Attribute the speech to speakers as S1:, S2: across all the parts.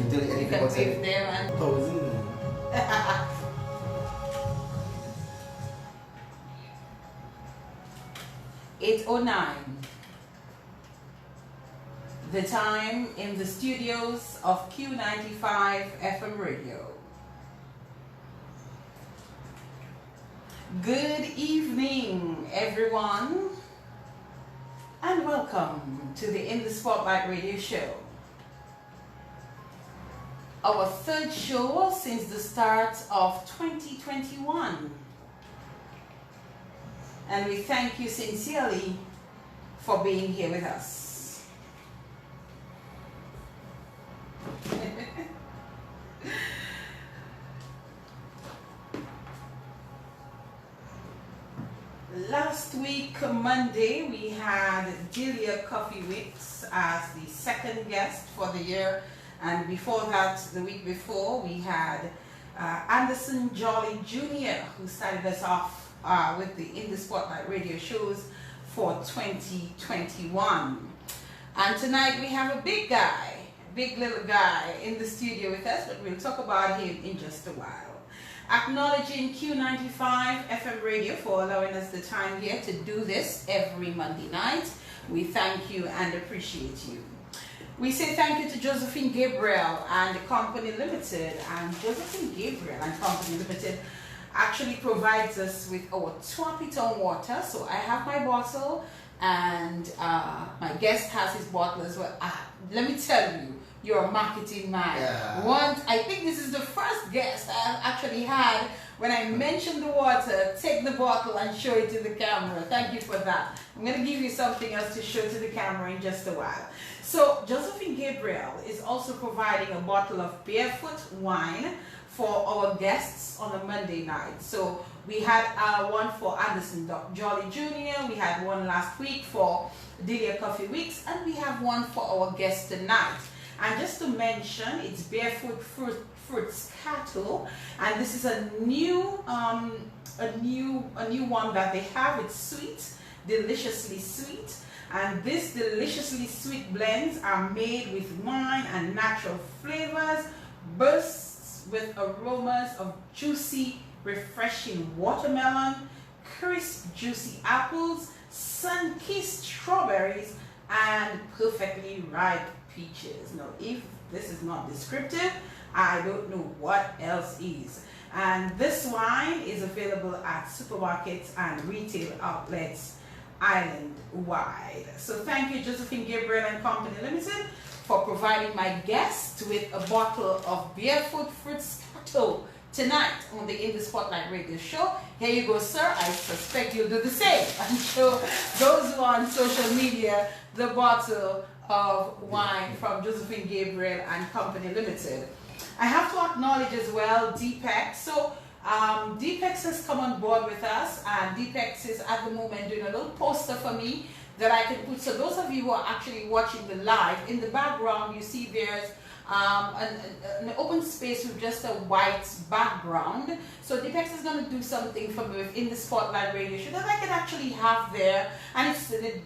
S1: can tell you anything about
S2: wave them and
S1: 1,000.
S2: 8:09. The time in the studios of Q95 FM radio. Good evening, everyone, and welcome to the In the Spotlight radio show. Our third show since the start of 2021. And we thank you sincerely for being here with us. Last week, Monday, we had Delia Coffee Weeks as the second guest for the year. And before that, the week before, we had Anderson Jolly Jr., who started us off with the In the Spotlight radio shows for 2021. And tonight we have a big guy, big little guy in the studio with us, but we'll talk about him in just a while. Acknowledging Q95 FM radio for allowing us the time here to do this every Monday night. We thank you and appreciate you. We say thank you to Josephine Gabriel and Company Limited. And Josephine Gabriel and Company Limited actually provides us with our Twapiton water. So I have my bottle and my guest has his bottle as well. Let me tell you, you're a marketing man. Yeah. I think this is the first guest I've actually had when I mentioned the water, take the bottle and show it to the camera. Thank you for that. I'm going to give you something else to show to the camera in just a while. So Josephine Gabriel is also providing a bottle of Barefoot wine for our guests on a Monday night. So we had one for Anderson Jolly Jr., we had one last week for Delia Coffee Weeks, and we have one for our guest tonight. And just to mention, it's Barefoot Fruits Cattle, and this is a new one that they have. It's sweet, deliciously sweet, and these deliciously sweet blends are made with wine and natural flavors, bursts with aromas of juicy, refreshing watermelon, crisp, juicy apples, sun-kissed strawberries, and perfectly ripe peaches. Now, if this is not descriptive, I don't know what else is. And this wine is available at supermarkets and retail outlets island-wide. So thank you, Josephine Gabriel and Company Limited, for providing my guest with a bottle of Barefoot Fruits Cattle tonight on the In the Spotlight radio show. Here you go, sir. I suspect you'll do the same and show those who are on social media the bottle of wine from Josephine Gabriel and Company Limited. I have to acknowledge as well Deepex. So Deepex has come on board with us, and Deepex is at the moment doing a little poster for me that I can put. So those of you who are actually watching the live, in the background you see there's an open space with just a white background. So Deepex is going to do something for me within the Spotlight radio show that I can actually have there, and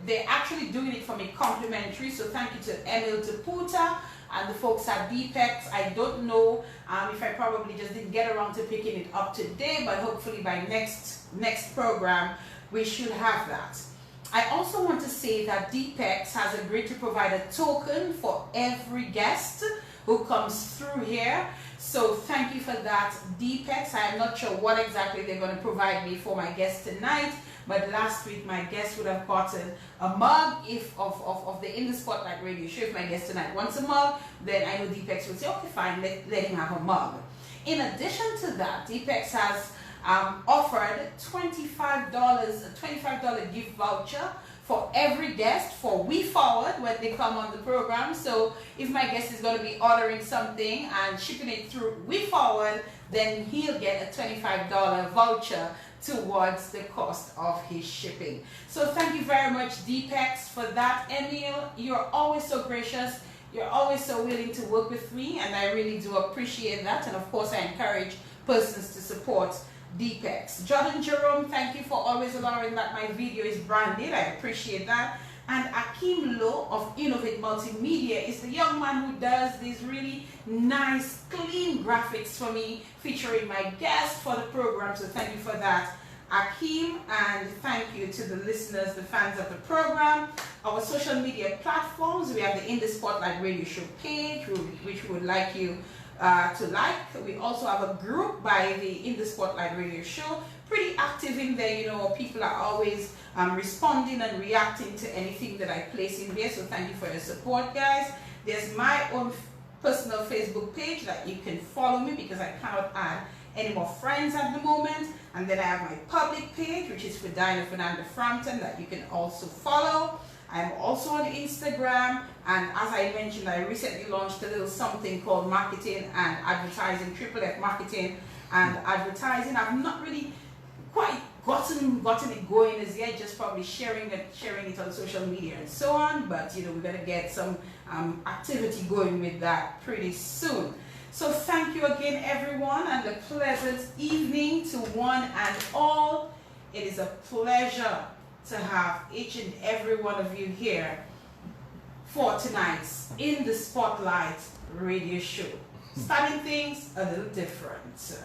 S2: they're actually doing it for me complimentary. So thank you to Emil Taputa and the folks at Deepex. I don't know if I probably just didn't get around to picking it up today, but hopefully by next program we should have that. I also want to say that Deepex has agreed to provide a token for every guest who comes through here. So thank you for that, Deepex. I am not sure what exactly they're going to provide me for my guest tonight, but last week my guest would have gotten a mug of the In the Spotlight radio show. If my guest tonight wants a mug, then I know Deepex will say, okay, fine, let him have a mug. In addition to that, Deepex has offered $25, a $25 gift voucher for every guest for We Forward when they come on the program. So if my guest is going to be ordering something and shipping it through We Forward, then he'll get a $25 voucher towards the cost of his shipping. So thank you very much, Deepex, for that. Emil, you're always so gracious. You're always so willing to work with me, and I really do appreciate that. And of course, I encourage persons to support Deepex. Jordan Jerome, thank you for always allowing that my video is branded. I appreciate that. And Akeem Lowe of Innovate Multimedia is the young man who does these really nice, clean graphics for me, featuring my guest for the program. So thank you for that, Akeem, and thank you to the listeners, the fans of the program. Our social media platforms, we have the In the Spotlight Radio Show page, which we would like you to like. We also have a group by the In the Spotlight Radio Show, pretty active in there. You know, people are always responding and reacting to anything that I place in there, so thank you for your support, guys. There's my own personal Facebook page that you can follow me, because I cannot add any more friends at the moment. And then I have my public page, which is Ferdina Frampton, that you can also follow. I'm also on Instagram, and as I mentioned, I recently launched a little something called Marketing and Advertising, Triple F Marketing and Advertising. I've not really quite gotten it going as yet, just probably sharing it on social media and so on, but you know, we're gonna get some activity going with that pretty soon. So thank you again, everyone, and a pleasant evening to one and all. It is a pleasure to have each and every one of you here for tonight's In the Spotlight radio show. Starting things a little different.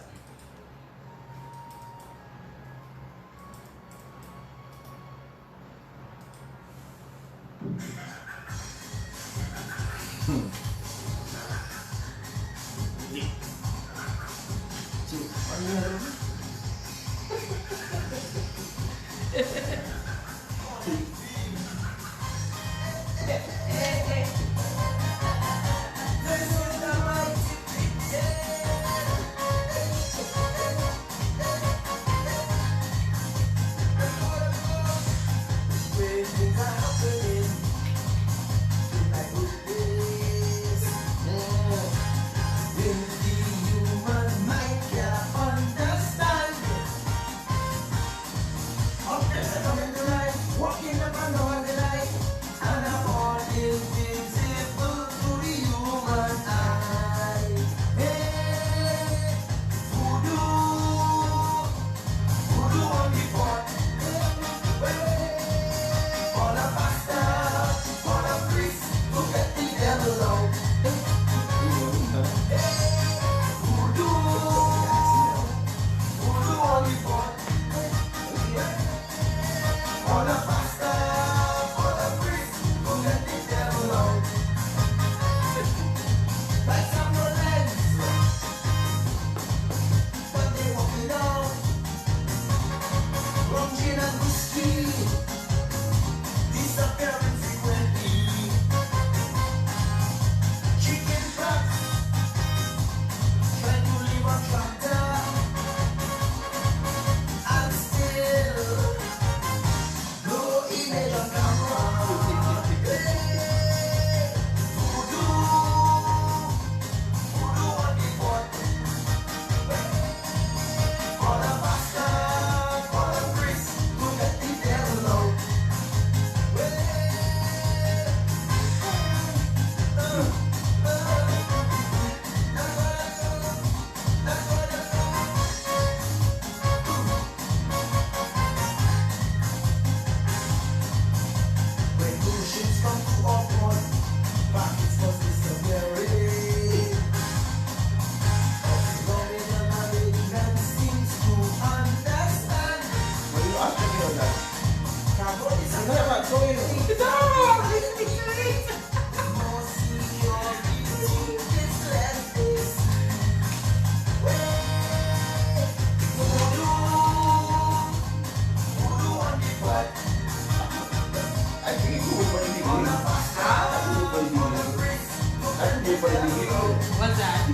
S2: What's that?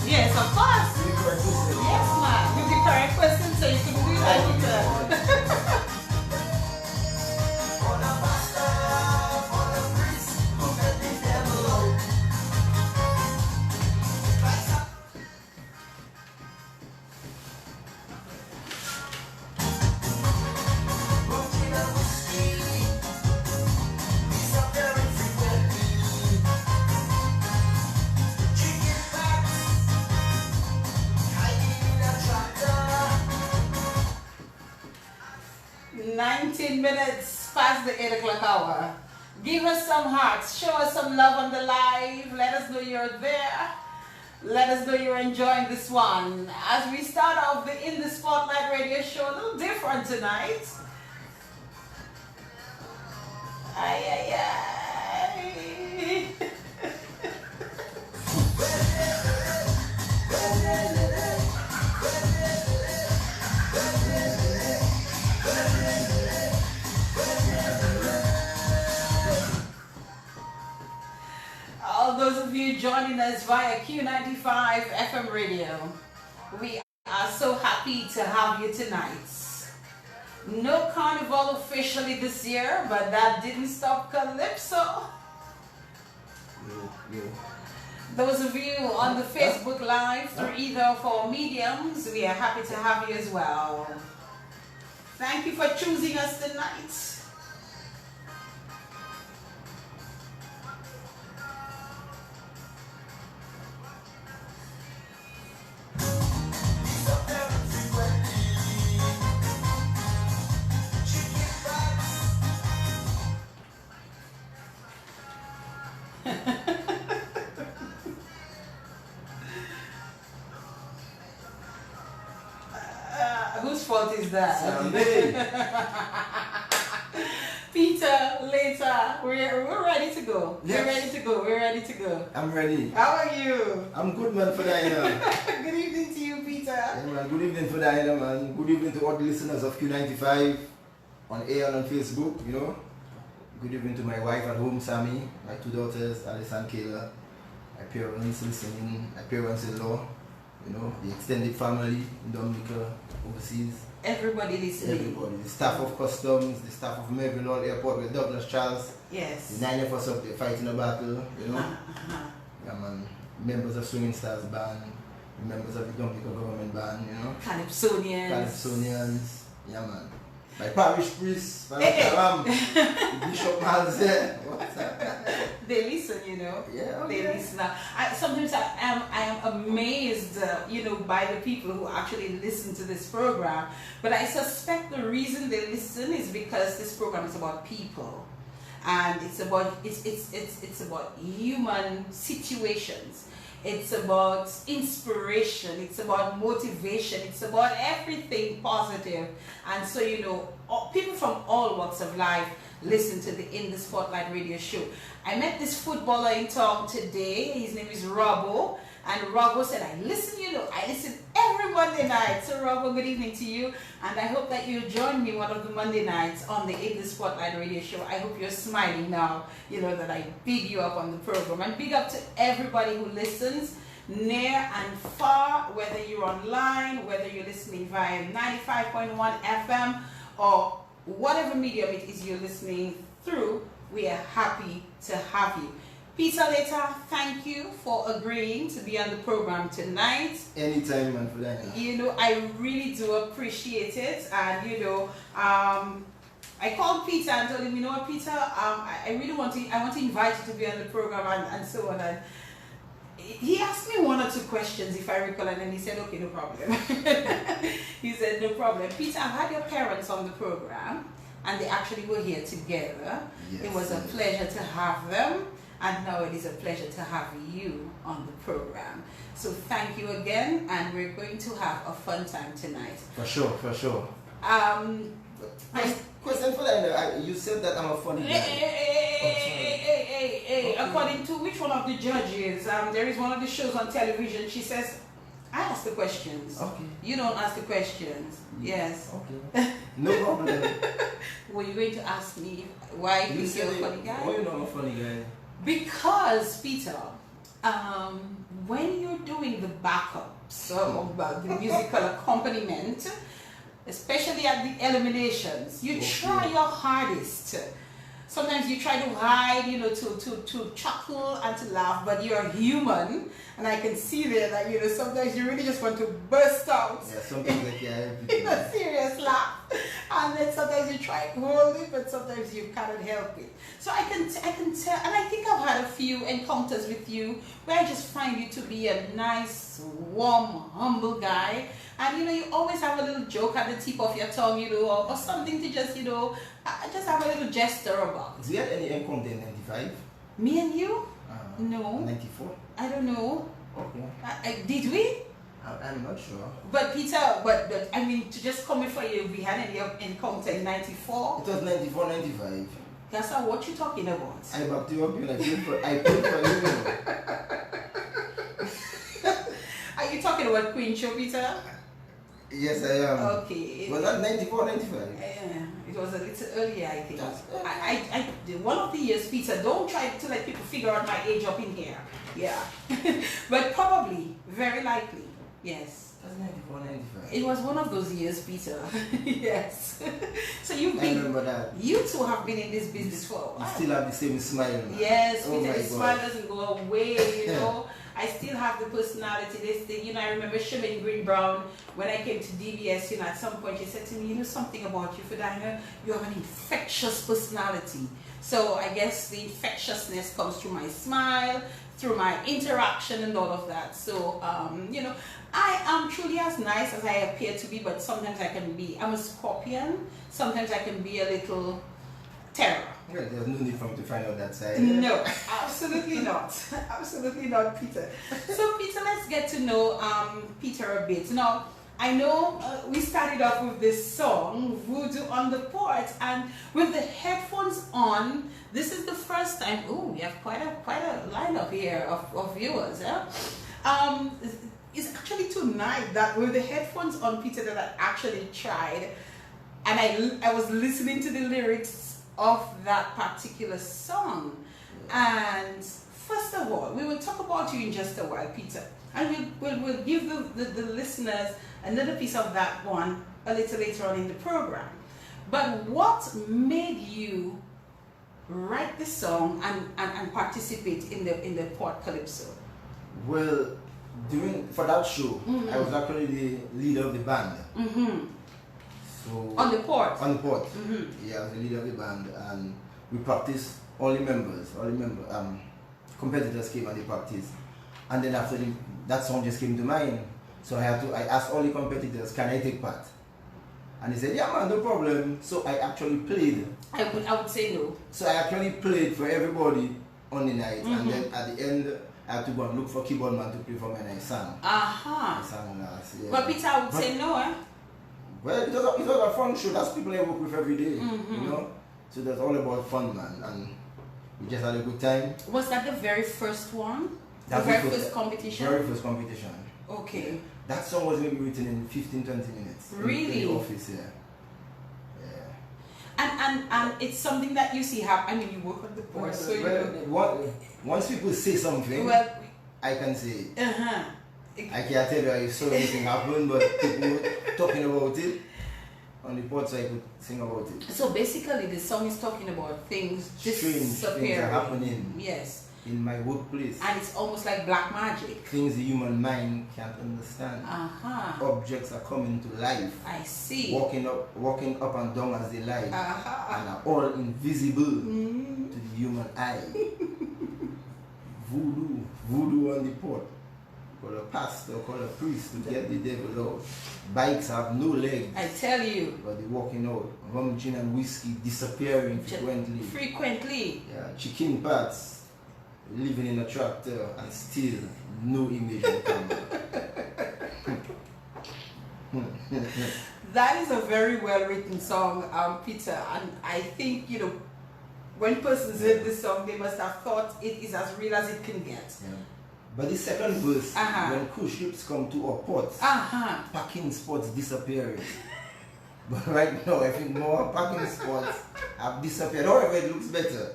S2: Yes, of course. Yes, ma'am. With the correct person, so you can do that with her. past the 8 o'clock hour. Give us some hearts. Show us some love on the live. Let us know you're there. Let us know you're enjoying this one. As we start off the In the Spotlight radio show, a little different tonight. Ay, ay, ay. All those of you joining us via Q95 FM radio, we are so happy to have you tonight. No carnival officially this year, but that didn't stop Calypso.
S1: Yeah.
S2: Those of you on the Facebook Live through either of our mediums, we are happy to have you as well. Thank you for choosing us tonight. Whose fault is that? Peter, later. We're ready to go.
S1: Yes.
S2: We're ready to go.
S1: I'm ready.
S2: How are you?
S1: I'm good, man, Ferdina.
S2: Good evening to you, Peter.
S1: Yeah, man. Good evening, Ferdina, man. Good evening to all the listeners of Q95 on air and on Facebook, you know. Good evening to my wife at home, Sammy, my two daughters, Alice and Kayla, my parents listening, my parents-in-law, you know, the extended family in Dominica, overseas.
S2: Everybody listening.
S1: Everybody. The staff of customs, the staff of Melbourne Hall Airport with Douglas Charles.
S2: Yes.
S1: The 9 of us up there fighting a battle, you know. Yeah, man. Members of Swinging Stars Band, members of the Dominica Government Band, you know. Calypsonians. Yeah, man. My parish priest, Bishop Miles there. What's that?
S2: They listen, you know.
S1: Yeah,
S2: they listen. Sometimes I am amazed, you know, by the people who actually listen to this program. But I suspect the reason they listen is because this program is about people, and it's about human situations. It's about inspiration, it's about motivation, it's about everything positive. And so, you know, people from all walks of life listen to the In the Spotlight radio show. I met this footballer in town today. His name is Robbo. And Robbo said, I listen every Monday night. So Robbo, good evening to you. And I hope that you'll join me one of the Monday nights on the In the Spotlight radio show. I hope you're smiling now, you know, that I big you up on the program. And big up to everybody who listens near and far, whether you're online, whether you're listening via 95.1 FM or whatever medium it is you're listening through. We are happy to have you. Peter Later, thank you for agreeing to be on the program tonight.
S1: Anytime, man, for that.
S2: You know, I really do appreciate it. And, you know, I called Peter and told him, you know what, Peter, I really want to invite you to be on the program and so on. And he asked me one or two questions, if I recall, and then he said, okay, no problem. He said, no problem. Peter, I've had your parents on the program, and they actually were here together. Yes, it was a pleasure to have them. And now it is a pleasure to have you on the program. So thank you again, and we're going to have a fun time tonight.
S1: For sure. Question for that. You said that I'm a funny guy.
S2: Hey. According to which one of the judges? There is one of the shows on television. She says, I ask the questions.
S1: Okay.
S2: You don't ask the questions. Yes.
S1: Okay. No problem.
S2: Were you going to ask me why you think you're a funny guy?
S1: Why you know I'm a funny guy?
S2: Because, Peter, when you're doing the backups, the musical accompaniment, especially at the eliminations, you try your hardest. Sometimes you try to hide, you know, to chuckle and to laugh, but you're human, and I can see there that, you know, sometimes you really just want to burst out in a serious laugh. And then sometimes you try to hold it, but sometimes you cannot help it. So I can tell, and I think I've had a few encounters with you where I just find you to be a nice, warm, humble guy. And you always have a little joke at the tip of your tongue, or something to just, just have a little gesture about.
S1: Do you have any encounter in 95?
S2: Me and you? No.
S1: 94?
S2: I don't know.
S1: Okay.
S2: Did we?
S1: I'm not sure.
S2: But Peter, but I mean, to just come in for you, we had any encounter in 94?
S1: It was 94, 95.
S2: That's not what you're talking about.
S1: I backed you up, I paid for you.
S2: Are you talking about Queen Show, Peter?
S1: Yes, I am.
S2: Okay.
S1: Was that 94, 95?
S2: It was a little earlier, I think. I one of the years, Peter, don't try to let people figure out my age up in here. Yeah. But probably, very likely, yes.
S1: That's 94, 95.
S2: It was one of those years, Peter. Yes. So you've
S1: I
S2: been,
S1: remember that.
S2: you two have been in this business for a while.
S1: You still have the same smile. Man.
S2: Yes,
S1: Oh
S2: Peter,
S1: my
S2: the smile
S1: God.
S2: doesn't go away, I still have the personality. This thing, I remember Shemaine Green Brown when I came to DBS. At some point she said to me, something about you, Ferdina, you have an infectious personality. So I guess the infectiousness comes through my smile, through my interaction, and all of that. So I am truly as nice as I appear to be, but sometimes I'm a Scorpion. Sometimes I can be a little terror.
S1: Well, there's no need for me to find out that side.
S2: No, absolutely not. Absolutely not, Peter. So, Peter, let's get to know Peter a bit. Now, I know we started off with this song, Voodoo on the Porch, and with the headphones on, this is the first time. Oh, we have quite a lineup here of viewers. Yeah? It's actually tonight that with the headphones on, Peter, that I actually tried, and I was listening to the lyrics of that particular song. And first of all, we will talk about you in just a while, Peter, and we'll give the listeners another piece of that one a little later on in the program. But what made you write the song and participate in the Port Calypso?
S1: Well, for that show, I was actually the leader of the band. So
S2: on the port?
S1: On the port. Yeah, I was the leader of the band, and we practiced, all the competitors came and they practiced. And then after that song just came to mind, so I asked all the competitors, can I take part? And they said, yeah man, no problem. So I actually played. I
S2: would say no.
S1: So I actually played for everybody on the night, and then at the end, I had to go and look for keyboard man to play for me, and I sang. I sang last, yeah.
S2: But Peter, I would say no, eh?
S1: Well, it was a fun show. That's people I work with every day, So that's all about fun, man. And we just had a good time. Was
S2: that the very first one? The very first competition?
S1: Very first competition.
S2: Okay.
S1: That song was maybe written in 15, 20 minutes.
S2: Really?
S1: In the office, yeah.
S2: And it's something that you see happen. I mean, you work on the port,
S1: once people say something, I can say it. I can't tell you if so anything happened, but people talking about it on the port, so I could sing about it.
S2: So basically, the song is talking about things disappearing.
S1: Things are happening.
S2: Yes.
S1: In my workplace.
S2: And it's almost like black magic.
S1: Things the human mind can't understand. Objects are coming to life.
S2: I see.
S1: Walking up and down as they lie, and are all invisible to the human eye. Voodoo on the port. Call a pastor, call a priest to get the devil out. Bikes have no legs.
S2: I tell you.
S1: But they're walking out. Rum, gin and whiskey disappearing frequently. Yeah, chicken parts living in a tractor and still no image on camera.
S2: That is a very well written song, Peter, and I think when persons heard this song, they must have thought it is as real as it can get.
S1: Yeah. But the second verse, when cruise ships come to our ports, parking spots disappearing. But right now, I think more parking spots have disappeared. However, it looks better.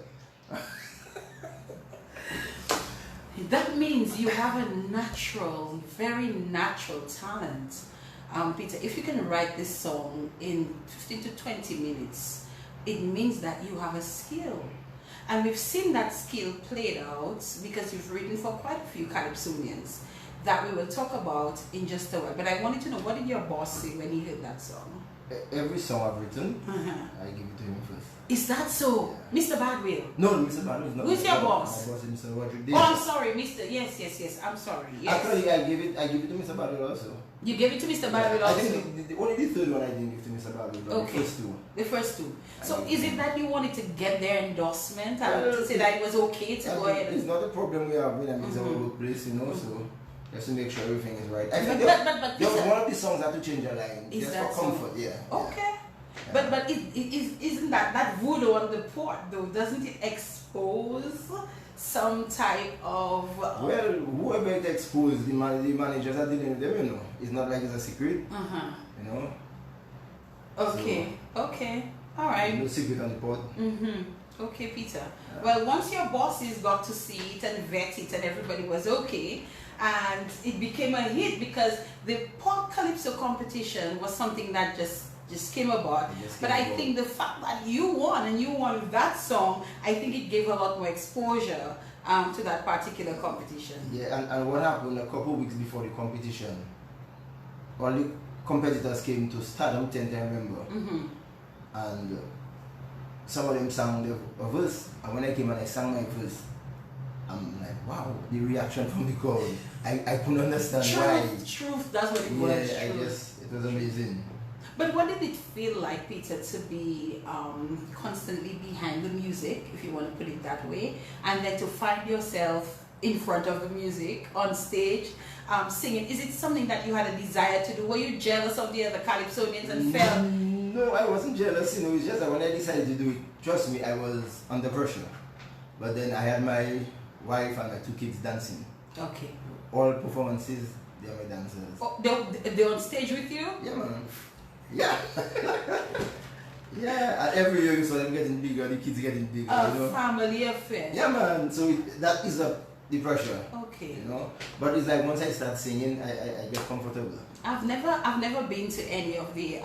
S2: That means you have a natural, very natural talent. Peter, if you can write this song in 15 to 20 minutes, it means that you have a skill. And we've seen that skill played out because you've written for quite a few Calypsonians that we will talk about in just a while. But I wanted to know, what did your boss say when he heard that song?
S1: Every song I've written, I give it to him first.
S2: Is that so?
S1: Yeah.
S2: Mr. Badwill?
S1: No, Mr. Badwill is not.
S2: Who's your boss?
S1: My boss is Mr. Roderick.
S2: Oh, I'm sorry, Mr. Yes. I'm sorry. Yes.
S1: Actually, I give it to Mr. Badwill also.
S2: You gave it to Mr. Badwill
S1: I
S2: also?
S1: think only the third one I didn't give to Mr. Badwill, but
S2: okay.
S1: the first two.
S2: The first two. So is it that you wanted to get their endorsement and to say that it was okay to go ahead?
S1: It's not a problem we have with them. It's our workplace, you know, so just to make sure everything is right. I think
S2: but
S1: one of the songs had to change a line.
S2: Is
S1: just
S2: that
S1: for comfort,
S2: so?
S1: yeah.
S2: Okay.
S1: Yeah.
S2: But isn't that voodoo on the port though? Doesn't it expose some type of...
S1: well, whoever it exposed, the managers are dealing with them, you know. It's not like it's a secret, you know.
S2: Okay, so, okay, all right.
S1: No secret on the port.
S2: Okay, Peter. Yeah. Well, once your bosses got to see it and vet it and everybody was okay, and it became a hit because the pop calypso competition was something that just came about. But I think the fact that you won and you won with that song, I think it gave a lot more exposure to that particular competition.
S1: Yeah, and what happened a couple of weeks before the competition, all the competitors came to Stardom Tent, I remember. And some of them sang a verse, and when I came and I sang my verse, I'm like, wow, the reaction from the crowd. I couldn't understand why.
S2: Truth, that's what it was.
S1: Yeah, it was amazing.
S2: But what did it feel like, Peter, to be constantly behind the music, if you want to put it that way, and then to find yourself in front of the music, on stage, singing? Is it something that you had a desire to do? Were you jealous of the other Calypsonians and felt...
S1: No, I wasn't jealous, you know, it's just that when I decided to do it, trust me, I was under pressure. But then I had my wife and my 2 kids dancing.
S2: Okay.
S1: All performances, they are my dancers.
S2: Oh, they're on stage with you?
S1: Yeah, man. Yeah. Yeah, and every year so I'm getting bigger, the kids getting bigger. You know?
S2: Family affair.
S1: Yeah, man. So that is the pressure.
S2: Okay.
S1: You know, but it's like once I start singing, I get comfortable.
S2: I've never been to any of the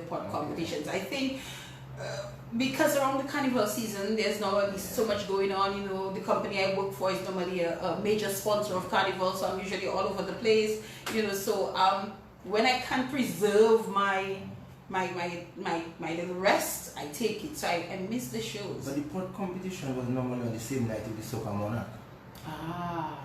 S2: pop competitions. I think because around the carnival season, there's normally so much going on. You know, the company I work for is normally a major sponsor of carnival, so I'm usually all over the place. You know, so when I can preserve my little rest, I take it. So I miss the shows.
S1: But the port competition was normally on the same night with the Soca Monarch.
S2: Ah.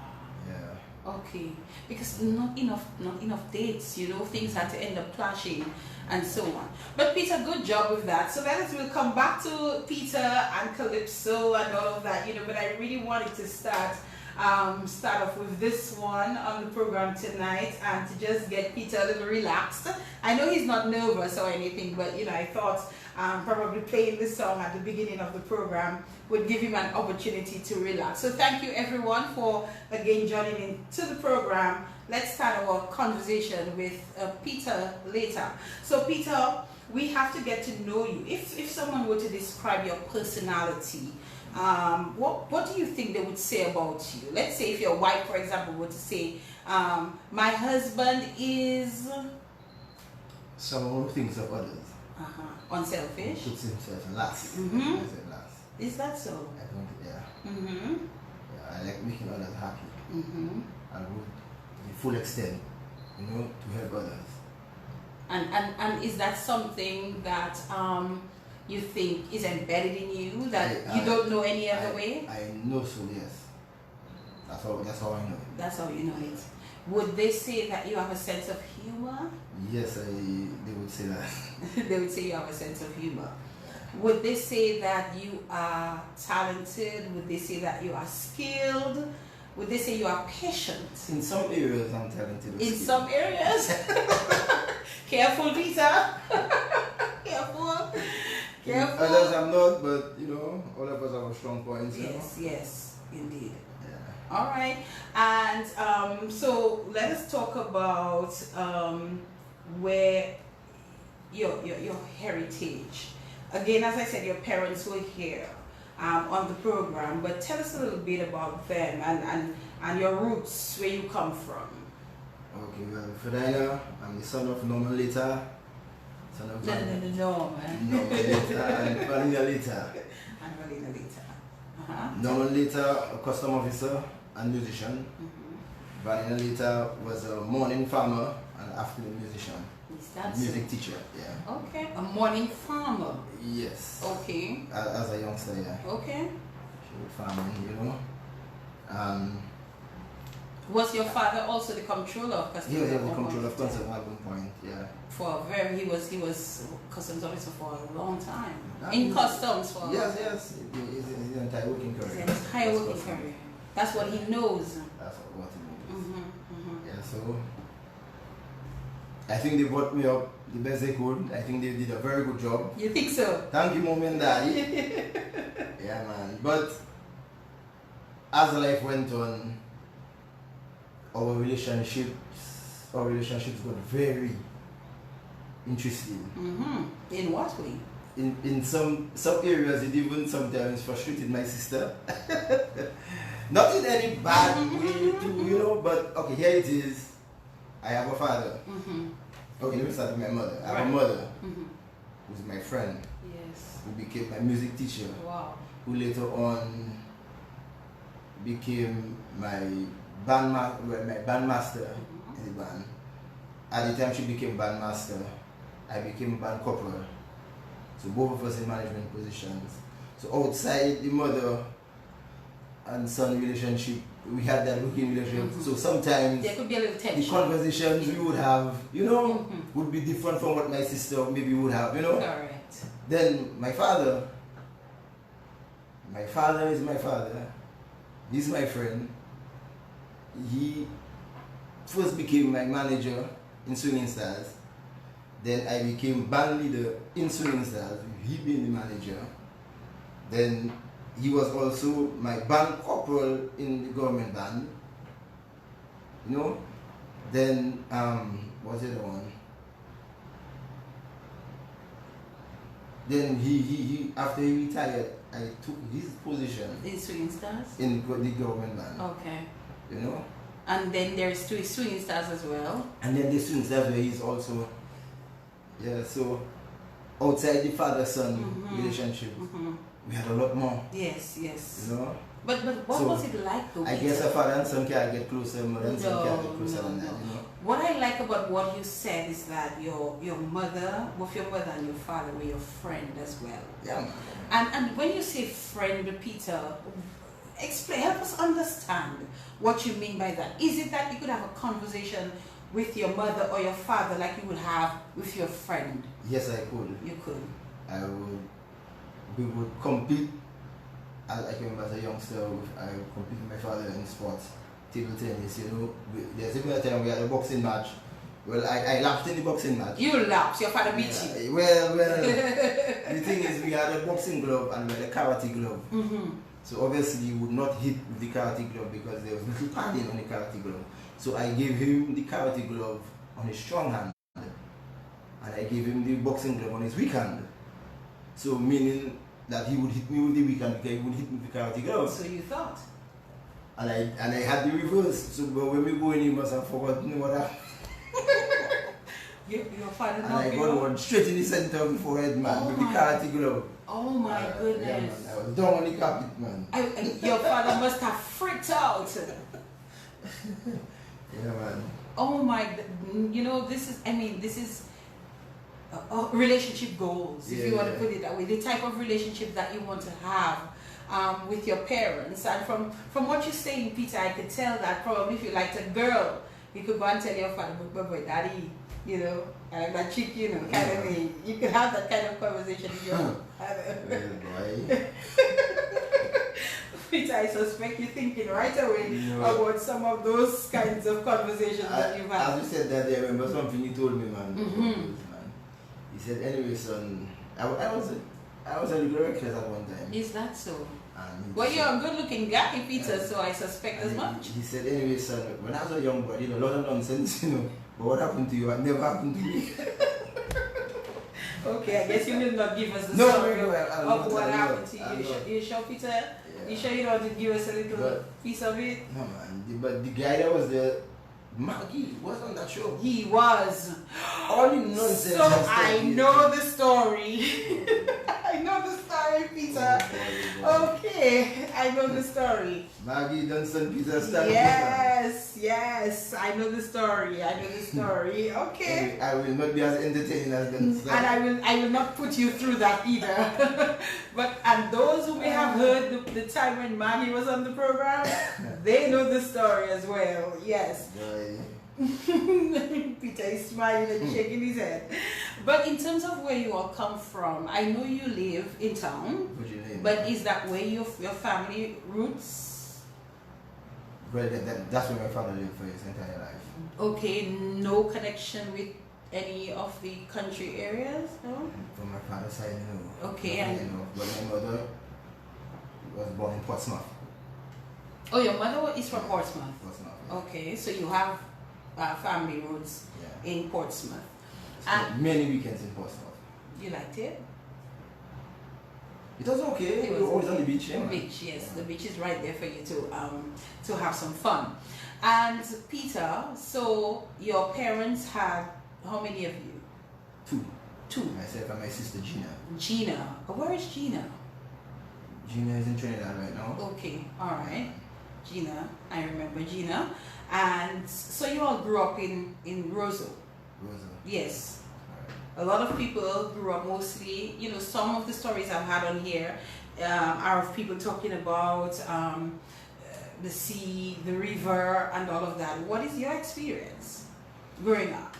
S1: Yeah.
S2: Okay. Because not enough dates, you know, things had to end up clashing and so on. But Peter, good job with that. So we'll come back to Peter and Calypso and all of that, you know, but I really wanted to start off with this one on the program tonight and to just get Peter a little relaxed. I know he's not nervous or anything, but you know, I thought probably playing this song at the beginning of the program would give him an opportunity to relax. So thank you everyone for again joining into the program. Let's start our conversation with Peter later. So Peter, we have to get to know you. If someone were to describe your personality, what do you think they would say about you? Let's say if your wife, for example, were to say, my husband is...
S1: Someone who thinks of others.
S2: Unselfish?
S1: Puts himself last. Last.
S2: Is that so?
S1: I don't, yeah. Yeah, I like making others happy. And would, to the full extent, you know, to help others.
S2: And is that something that you think is embedded in you, that you don't know any other way?
S1: I know so, yes. That's how I know it.
S2: That's how you know it. Would they say that you have a sense of humor?
S1: Yes, they would say that.
S2: They would say you have a sense of humor. Would they say that you are talented? Would they say that you are skilled? Would they say you are patient?
S1: In some areas I'm talented.
S2: In some areas? Careful, Peter. Careful. Careful.
S1: Others I'm not, but you know, all of us have our strong points.
S2: Yes, yes, indeed.
S1: Yeah.
S2: All right, and so let us talk about where your heritage. Again, as I said, your parents were here on the program, but tell us a little bit about them and your roots, where you come from.
S1: Okay, well, Ferdina, I'm the son of Norman Letang. Son of
S2: man.
S1: Norman Letang and Ferdina Letang.
S2: And Ferdina Letang.
S1: Norman Letang, a custom officer and musician. Ferdina later was a morning farmer and afternoon musician.
S2: Is that
S1: Music teacher, yeah.
S2: Okay, a morning farmer.
S1: Yes.
S2: Okay.
S1: As a youngster, yeah.
S2: Okay.
S1: She would farming, you know.
S2: Was your father also the controller of customs?
S1: He was the controller of customs at one point, yeah.
S2: He was customs officer for a long time. In customs for
S1: Yes. His entire working career.
S2: His entire working career. That's what he knows.
S1: That's what he knows. Yeah, so I think they brought me up the best they could. I think they did a very good job.
S2: You think so?
S1: Thank you, Mom and Daddy. Yeah, man. But as life went on, our relationships got very interesting.
S2: In what way?
S1: In some areas, it even sometimes frustrated my sister. Not in any bad way, you know. But okay, here it is. I have a father. Okay, let me start with my mother. I have a mother who's my friend.
S2: Yes.
S1: Who became my music teacher.
S2: Wow.
S1: Who later on became my bandmaster in the band. At the time she became bandmaster, I became band corporal. So both of us in management positions. So outside the mother and son relationship, we had that working relationship. So sometimes
S2: there could be a little tension.
S1: The conversations we would have, you know, would be different from what my sister maybe would have, you know.
S2: Correct.
S1: Then my father is my father. He's my friend. He first became my manager in Swinging Stars. Then I became band leader in Swinging Stars, he being the manager. Then he was also my band corporal in the government band. You know? Then, what's the other one? Then he after he retired, I took his position.
S2: In Swinging Stars?
S1: In the government band.
S2: Okay.
S1: You know?
S2: And then there's two Swinging Stars as well.
S1: And then the Swinging Stars where he's also, yeah, so outside the father-son relationship, we had a lot more.
S2: Yes.
S1: You know?
S2: But what was it like though?
S1: I guess a father and son can get closer, mother and son can get closer than that, you know?
S2: What I like about what you said is that your mother, both your mother and your father were your friend as well.
S1: Yeah.
S2: And when you say friend, Peter, help us understand what you mean by that. Is it that you could have a conversation with your mother or your father like you would have with your friend?
S1: Yes, I could.
S2: You could.
S1: We would compete. I can remember as a youngster, I would compete with my father in sports, table tennis, you know. There's even a time we had a boxing match. Well, I lapped in the boxing match.
S2: You lapped, your father beat you.
S1: Well, the thing is we had a boxing glove and we had a karate glove. So obviously you would not hit with the karate glove because there was little padding on the karate glove. So I gave him the karate glove on his strong hand and I gave him the boxing glove on his weak hand. So meaning that he would hit me with the weak hand because he would hit me with the karate glove.
S2: So you thought?
S1: And I had the reverse. So but when we go in, he must have forgotten what happened.
S2: Your father
S1: and I got one straight in the center of the forehead, man, with the karate glove.
S2: Oh my goodness.
S1: Yeah, man, I was down on the carpet, man.
S2: Your father must have freaked out.
S1: Yeah, man.
S2: Oh my, you know, this is relationship goals, if you want to put it that way. The type of relationship that you want to have with your parents. And from what you're saying, Peter, I could tell that probably if you liked a girl, you could go and tell your father, boy, daddy, you know, that chick, you know, kind of thing. You could have that kind of conversation with your father.
S1: Boy.
S2: Peter, I suspect you're thinking right away about some of those kinds of conversations that you've had.
S1: As you said that, I remember something you told me, man. He said, anyway, son, I was a little reckless at one time.
S2: Is that so? Well, you're a good-looking guy, Peter, so I suspect as much.
S1: He said, anyway, son, when I was a young boy, you know, a lot of nonsense, you know, but what happened to you had never happened to me.
S2: Okay, I guess you will not give us the story of what happened to you. You sure, Peter? Yeah. You sure you don't want to give us a little piece of it?
S1: No, man. But the guy that was there, Maggie, was on that show.
S2: He was.
S1: All the nonsense.
S2: So I know the story. I know the story, Peter. Okay, I know the story.
S1: Maggie Dunstan, Peter Stan.
S2: Yes. Yes, I know the story. Okay.
S1: I will not be as entertaining as them.
S2: And I will not put you through that either. And those who may have heard the time when Maggie was on the program, they know the story as well. Yes. Peter is smiling and shaking his head. But in terms of where you all come from, I know you live in town. But is that where your family roots?
S1: Well, that's where my father lived for his entire life.
S2: Okay, no connection with any of the country areas, no?
S1: From my father's side, no.
S2: Okay,
S1: but my mother was born in Portsmouth.
S2: Oh, your mother is from Portsmouth?
S1: Portsmouth, yeah.
S2: Okay, so you have family roots in Portsmouth.
S1: And many weekends in Portsmouth.
S2: You liked it?
S1: It was okay. It was always on the beach.
S2: The beach, yes. The beach is right there for you to have some fun. And Peter, so your parents had how many of you? Two.
S1: Myself and my sister Gina.
S2: Gina. Where is Gina?
S1: Gina is in Trinidad right now.
S2: Okay, all right. Gina, I remember Gina. And so you all grew up in Roseau. Yes. A lot of people grew up mostly, some of the stories I've had on here are of people talking about the sea, the river, and all of that. What is your experience growing up?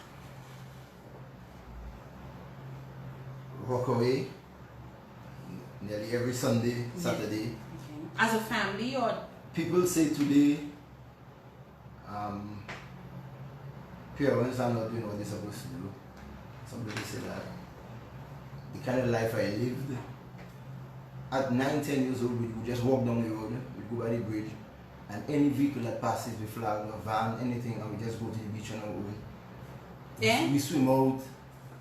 S1: Rockaway, nearly every Sunday, Saturday.
S2: Okay. As a family, or?
S1: People say today, parents are not doing what they're supposed to do. Somebody say that. The kind of life I lived, at 9, 10 years old, we would just walk down the road, we'd go by the bridge, and any vehicle that passes, we flag, or van, anything, and we just go to the beach on our own.
S2: Yeah?
S1: We swim out,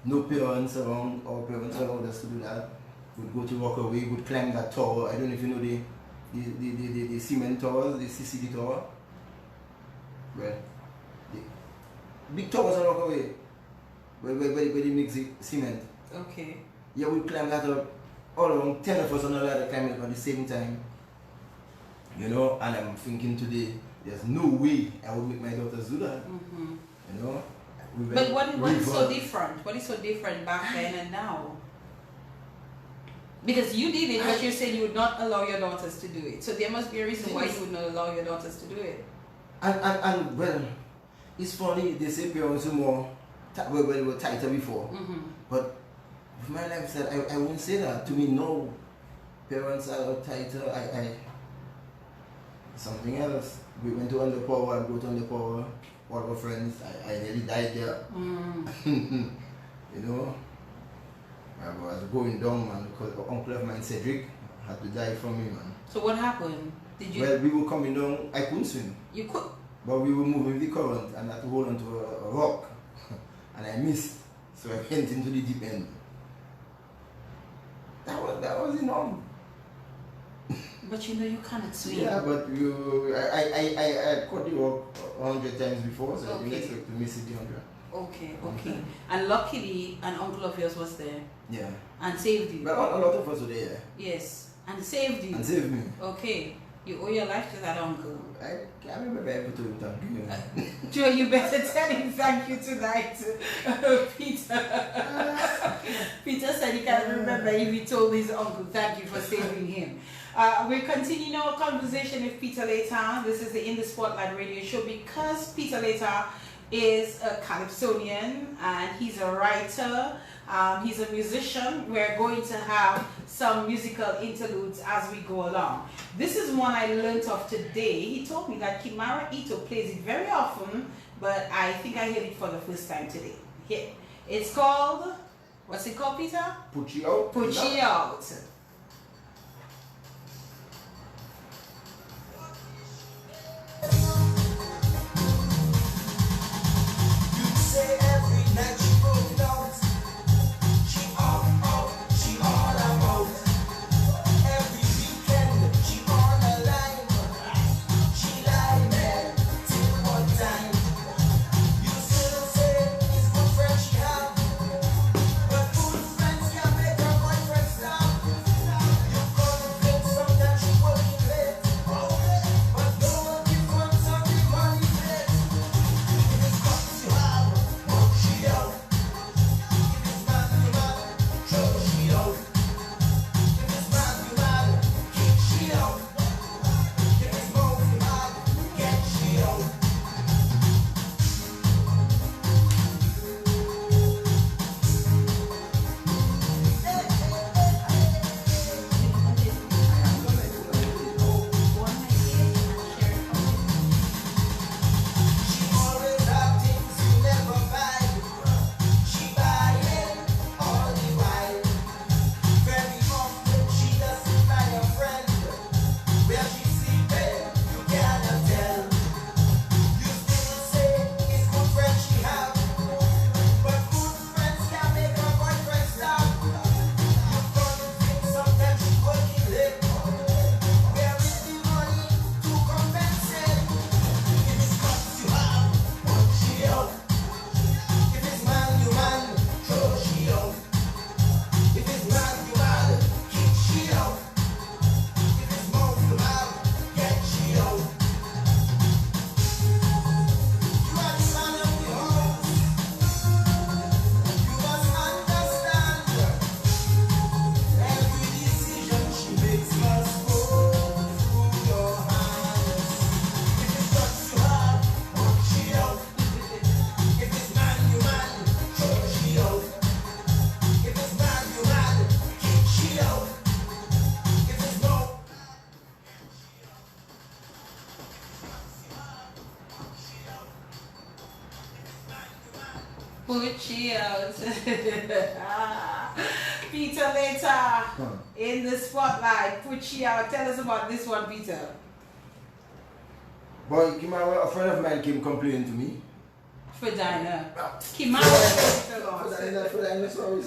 S1: no parents around, our parents allowed us to do that. We'd go to Rockaway, we'd climb that tower. I don't know if you know the cement towers, the CCD tower. Well, the big towers on Rockaway, where they mix the cement.
S2: Okay.
S1: Yeah, we climb that up, all around 10 of us on the ladder climbing up at the same time. And I'm thinking today, there's no way I would make my daughters do that.
S2: Mm-hmm. But what is so different? What is so different back then and now? Because you did it, but you said you would not allow your daughters to do it. So there must be a reason why you would not allow your daughters to do it.
S1: And well, it's funny, they say parents are more, they were tighter before.
S2: Mm-hmm.
S1: But with my lifestyle, I won't say that. To me, no, parents are tighter. I something else. We went to underpower, I go to underpower. All our friends, I nearly died there. I was going down, man, because uncle of mine, Cedric, had to die from me, man.
S2: So what happened? Did you?
S1: Well, we were coming down, I couldn't swim.
S2: You could?
S1: But we were moving the current and I had to hold onto a rock. And I missed. So I went into the deep end. That was enough.
S2: But you cannot swim.
S1: Yeah, but I caught the rock 100 times before, so I didn't expect to miss it the 100.
S2: Okay. And luckily, an uncle of yours was there.
S1: Yeah.
S2: And saved you.
S1: But a lot of us were there.
S2: Yes. And saved you.
S1: And saved me.
S2: Okay. You owe your life to that uncle.
S1: I can't remember ever told him thank you.
S2: Joe, you better tell him thank you tonight, Peter. Peter said he can't remember if he told his uncle thank you for saving him. We're continuing our conversation with Peter Letang. This is the In the Spotlight radio show. Because Peter Letang is a Calypsonian and he's a writer, he's a musician. We're going to have some musical interludes as we go along. This is one I learned of today. He told me that Kimara Ito plays it very often, but I think I heard it for the first time today. Here. It's called, what's it called, Peter?
S1: Put You Out.
S2: Put You Out.
S3: Say every night she broke out. She off, she all about. Every weekend she on the line. She lie there till what time? You still say it's good friends she have, but good friends can make her boyfriend stop.
S2: Put you out. Peter later in the spotlight. Put you out. Tell us about this one, Peter.
S1: Boy, Kimara, a friend of mine came complaining to me.
S2: Ferdina. Kimara.
S1: Ferdina, sorry.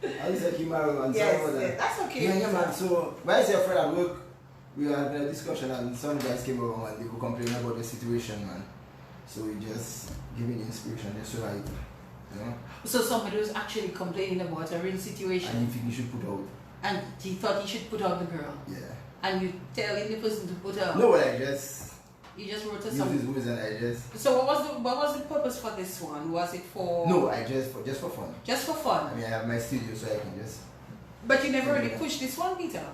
S1: I said Kimara, man.
S2: Yes, that's okay.
S1: Yeah, man. So, when I say a friend at work, we had a discussion and some guys came over and they were complaining about the situation, man. So we just giving inspiration, just so like, you know.
S2: So somebody was actually complaining about a real situation.
S1: And you think you should put out.
S2: And he thought he should put out the girl.
S1: Yeah.
S2: And you telling the person to put out.
S1: No, I just.
S2: You just wrote a
S1: use
S2: song.
S1: his words and I just.
S2: So what was the purpose for this one? Was it for?
S1: No, I just for fun.
S2: Just for fun.
S1: I mean, I have my studio, so I can just.
S2: But you never really pushed this one, Peter.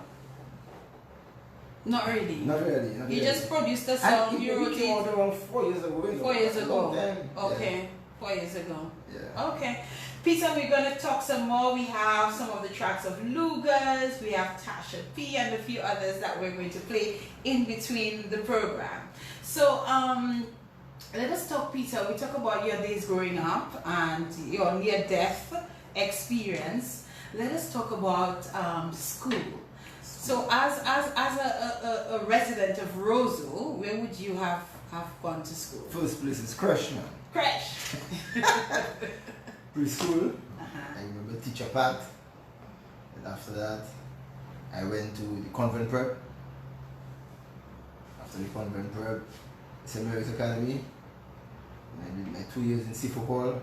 S2: Not really.
S1: Not really.
S2: You just produced a song. You wrote
S1: it out around 4 years ago.
S2: 4 years ago. Okay.
S1: Yeah.
S2: 4 years ago.
S1: Yeah.
S2: Okay. Peter, we're going to talk some more. We have some of the tracks of Lugas. We have Tasha P and a few others that we're going to play in between the program. So, let us talk, Peter. We talk about your days growing up and your near-death experience. Let us talk about school. So, as a resident of Roseau, where would you have gone to school?
S1: First place is crash, man.
S2: Crash.
S1: Preschool. I remember teacher Pat. And after that, I went to the convent prep. After the convent prep, St. Mary's Academy. And I did my 2 years in Seafook Hall.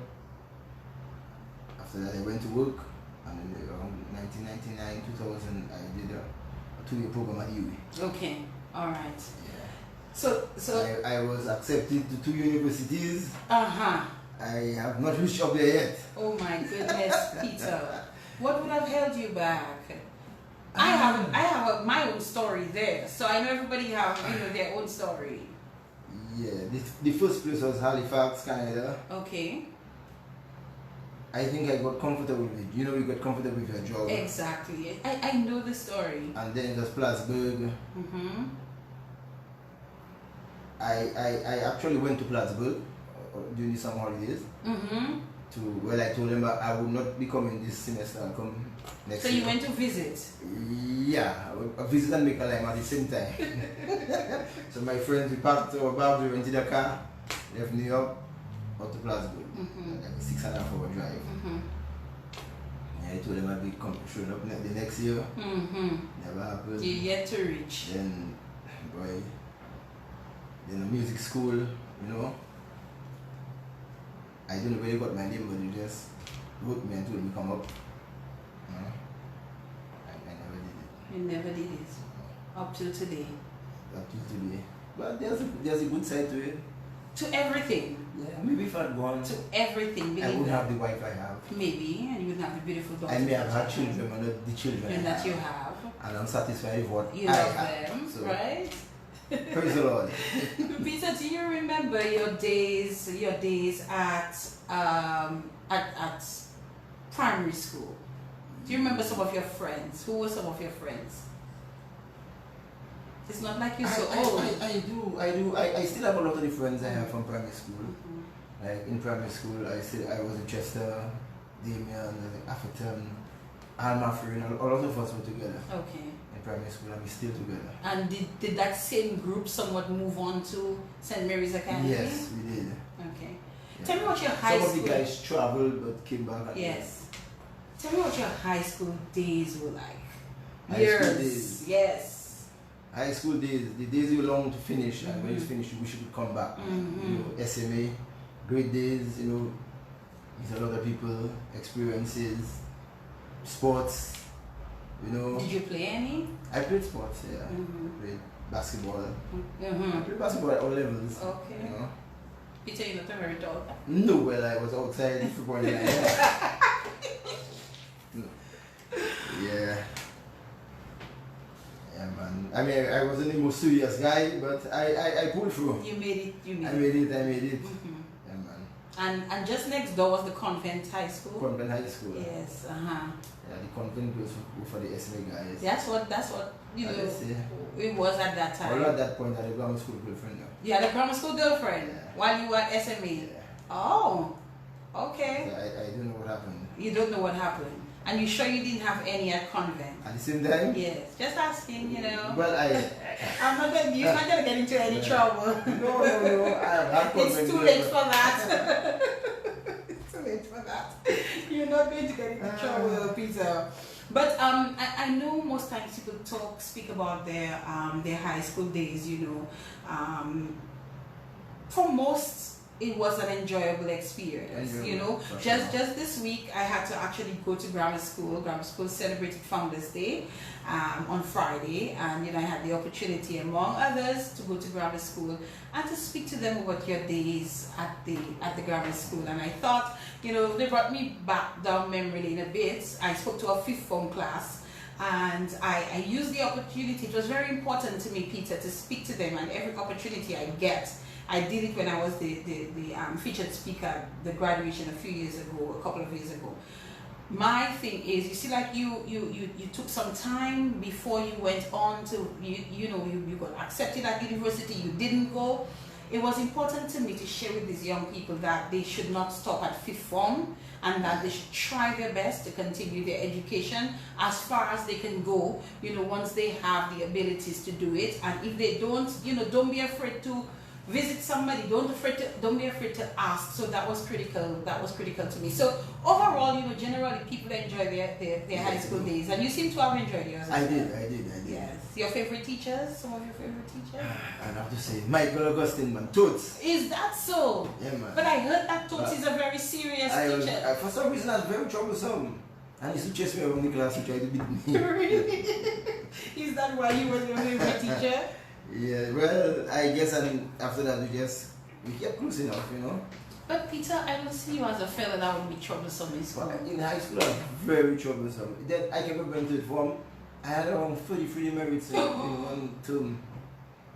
S1: After that, I went to work. And then around 1999, 2000, I did a 2-year program at UWI.
S2: Okay, all right.
S1: Yeah.
S2: So
S1: I was accepted to 2 universities. I have not reached up there yet.
S2: Oh my goodness, Peter. What would have held you back? I have my own story there, so I know everybody have their own story.
S1: Yeah, the first place was Halifax, Canada.
S2: Okay.
S1: I think I got comfortable with it. You know, you got comfortable with your job.
S2: Exactly. I know the story.
S1: And then it was Plattsburgh. I actually went to Plattsburgh during the summer holidays. Well, I told them I would not be coming this semester. I'll come next year.
S2: So you went to visit?
S1: Yeah, a visit and make a lime at the same time. So my friends, we packed our bags, we rented a car, left New York, out to Plattsburgh. Like a 6.5 hour drive. Yeah, I told them I'd be showing up the next year. Never happened.
S2: You yet to reach.
S1: Then, boy, then the music school, you know. I don't know where you got my name, but you just wrote me and told me come up. I never did it.
S2: You never did it. Up till today.
S1: Up till today. But there's a good side to it.
S2: To everything.
S1: Yeah, maybe if I'd gone
S2: to everything.
S1: I wouldn't have the wife I have.
S2: Maybe, and you wouldn't have the beautiful daughter.
S1: I may have had children, but not the children
S2: that you have.
S1: And I'm satisfied with what
S2: you
S1: I
S2: love
S1: have.
S2: them,
S1: So,
S2: right?
S1: praise the Lord.
S2: Peter, do you remember your days at primary school? Do you remember some of your friends? Who were some of your friends? It's not like you're so old.
S1: I do. I still have a lot of the friends I have from primary school. Like in primary school, I was in Chester, Damien, Atherton, Alma Free, a lot of us were together.
S2: Okay.
S1: In primary school, and we're still together.
S2: And did that same group somewhat move on to St. Mary's Academy?
S1: Yes, we did.
S2: Okay.
S1: Yeah.
S2: Tell me what your high school...
S1: Some of the guys traveled but came back.
S2: Yes. Tell me what your high school days were like.
S1: High school days.
S2: Yes.
S1: High school days, the days you long to finish, and when you finish, you wish you could come back. You know, SMA, great days, you know, with a lot of people, experiences, sports, you know.
S2: Did you play any?
S1: I played sports, yeah. I played basketball. I played basketball at all levels.
S2: Okay.
S1: You know.
S2: Peter, you're not very tall.
S1: No, well, I was outside football. Yeah. Yeah, man. I mean, I wasn't the most serious guy, but I pulled through.
S2: You made it.
S1: I made it. Yeah, man.
S2: And just next door was the Convent High School.
S1: Convent High School.
S2: Yes.
S1: Yeah, the convent was for the SMA guys.
S2: That's what you know. It was at that time.
S1: Well, at that point, I had a grammar school girlfriend.
S2: You had a grammar school girlfriend while you were at SMA.
S1: Yeah.
S2: Oh. Okay.
S1: So I don't know what happened.
S2: You don't know what happened. And you sure you didn't have any at convent?
S1: At the same time?
S2: Yes. Just asking, you know.
S1: Well,
S2: I'm not gonna, you're not going to get into any trouble.
S1: No. I have
S2: It's too late for that. It's too late for that. You're not going to get into trouble, Peter. But I know most times people speak about their high school days, you know. For most, it was an enjoyable experience, you know. Just this week, I had to actually go to grammar school. Grammar school celebrated Founders Day on Friday, and you know I had the opportunity, among others, to go to grammar school and to speak to them about your days at the grammar school. And I thought, you know, they brought me back down memory lane a bit. I spoke to a fifth form class. And I used the opportunity. It was very important to me, Peter, to speak to them, and every opportunity I get, I did it when I was the featured speaker at the graduation a couple of years ago. My thing is, you see, like you took some time before you went on to, you got accepted at university, you didn't go. It was important to me to share with these young people that they should not stop at fifth form, and that they should try their best to continue their education as far as they can go, you know, once they have the abilities to do it. And if they don't, you know, don't be afraid to visit somebody, don't be afraid to ask. So that was critical to me. So overall, you know, generally people enjoy their high school days, and you seem to have enjoyed yours.
S1: I did.
S2: Yes. Your favorite teachers? Some of your favorite teachers?
S1: I'd have to say Michael Augustine, man. Toots.
S2: Is that so?
S1: Yeah, man.
S2: But I heard that Toots is a very serious teacher.
S1: For some reason, I was very troublesome. And he used to chase me around the class to try to beat me.
S2: Really? Is that why you were your favorite teacher?
S1: Yeah, well, I guess after that we kept close enough, you know.
S2: But Peter, I don't see you as a fella that would be troublesome in school.
S1: In high school, I was very troublesome. Then I kept going to the form. I had around 33 merits in one term.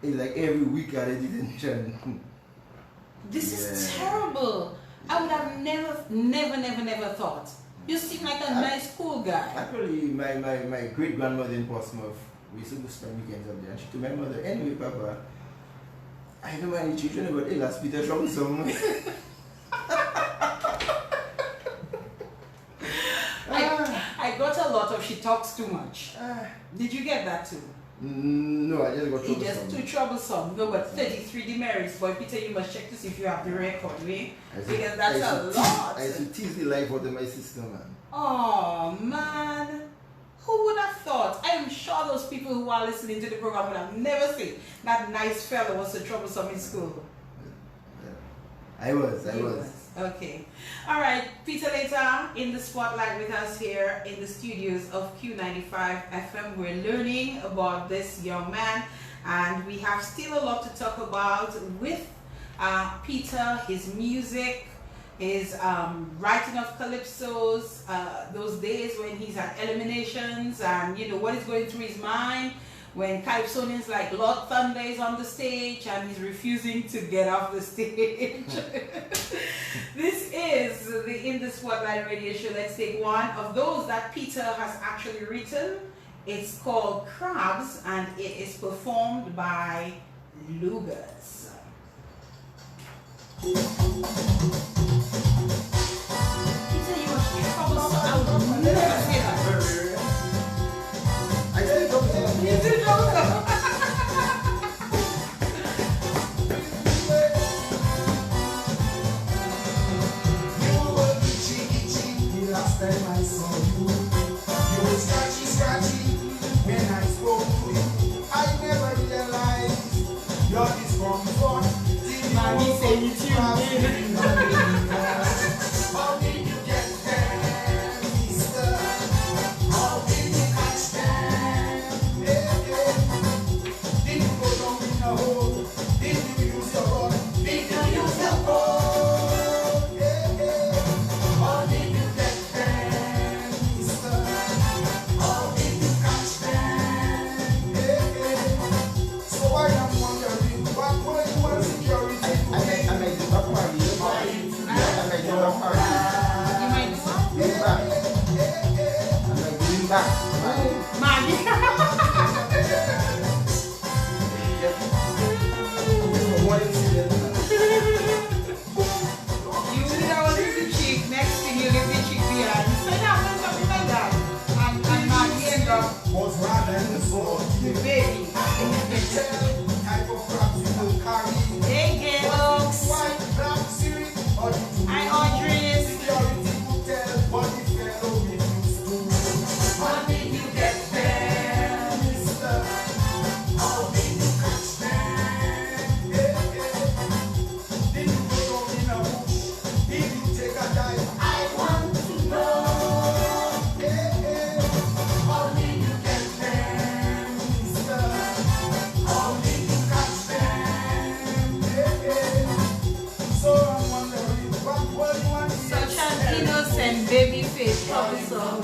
S1: It's like every week I did detention.
S2: This is terrible. I would have never thought. You seem like a nice, cool guy.
S1: Actually, my great grandmother in Portsmouth, we used to spend weekends up there, and she told my mother, anyway, Papa, I don't mind the children, but hey, that's Peter troublesome.
S2: I got a lot of she talks too much. Did you get that too?
S1: No, I just got troublesome.
S2: It's just too troublesome. No, but 33 demerits. Boy, Peter, you must check to see if you have the record, right? Because that's a lot.
S1: I used to tease the life out of my sister, man.
S2: Oh, man. Who would have thought? I am sure those people who are listening to the program would have never seen that nice fellow was so troublesome in school.
S1: I was.
S2: Okay. All right. Peter Letang in the spotlight with us here in the studios of Q95 FM. We're learning about this young man, and we have still a lot to talk about with Peter, his music, his writing of calypsos, those days when he's at eliminations, and you know what is going through his mind when calypsonians like Lord Thunder is on the stage and he's refusing to get off the stage. This is the In the Spotlight radio show. Let's take one of those that Peter has actually written. It's called Crabs, and it is performed by Lugas. Peter, you are troublesome. I would never say that.
S1: I said troublesome.
S2: You do troublesome.
S3: Last time I saw you, you were scratchy when I spoke to you. I never realized your discomfort.
S2: Mommy say you tuned in.
S3: How did you get there, mister? How did you catch them? Did you go down in a hole? Did you use your rod? Did you use your pole? How did you get them, mister? How did you catch them? So I am wondering, what were you on security?
S1: I made the top one.
S2: When baby face comes on.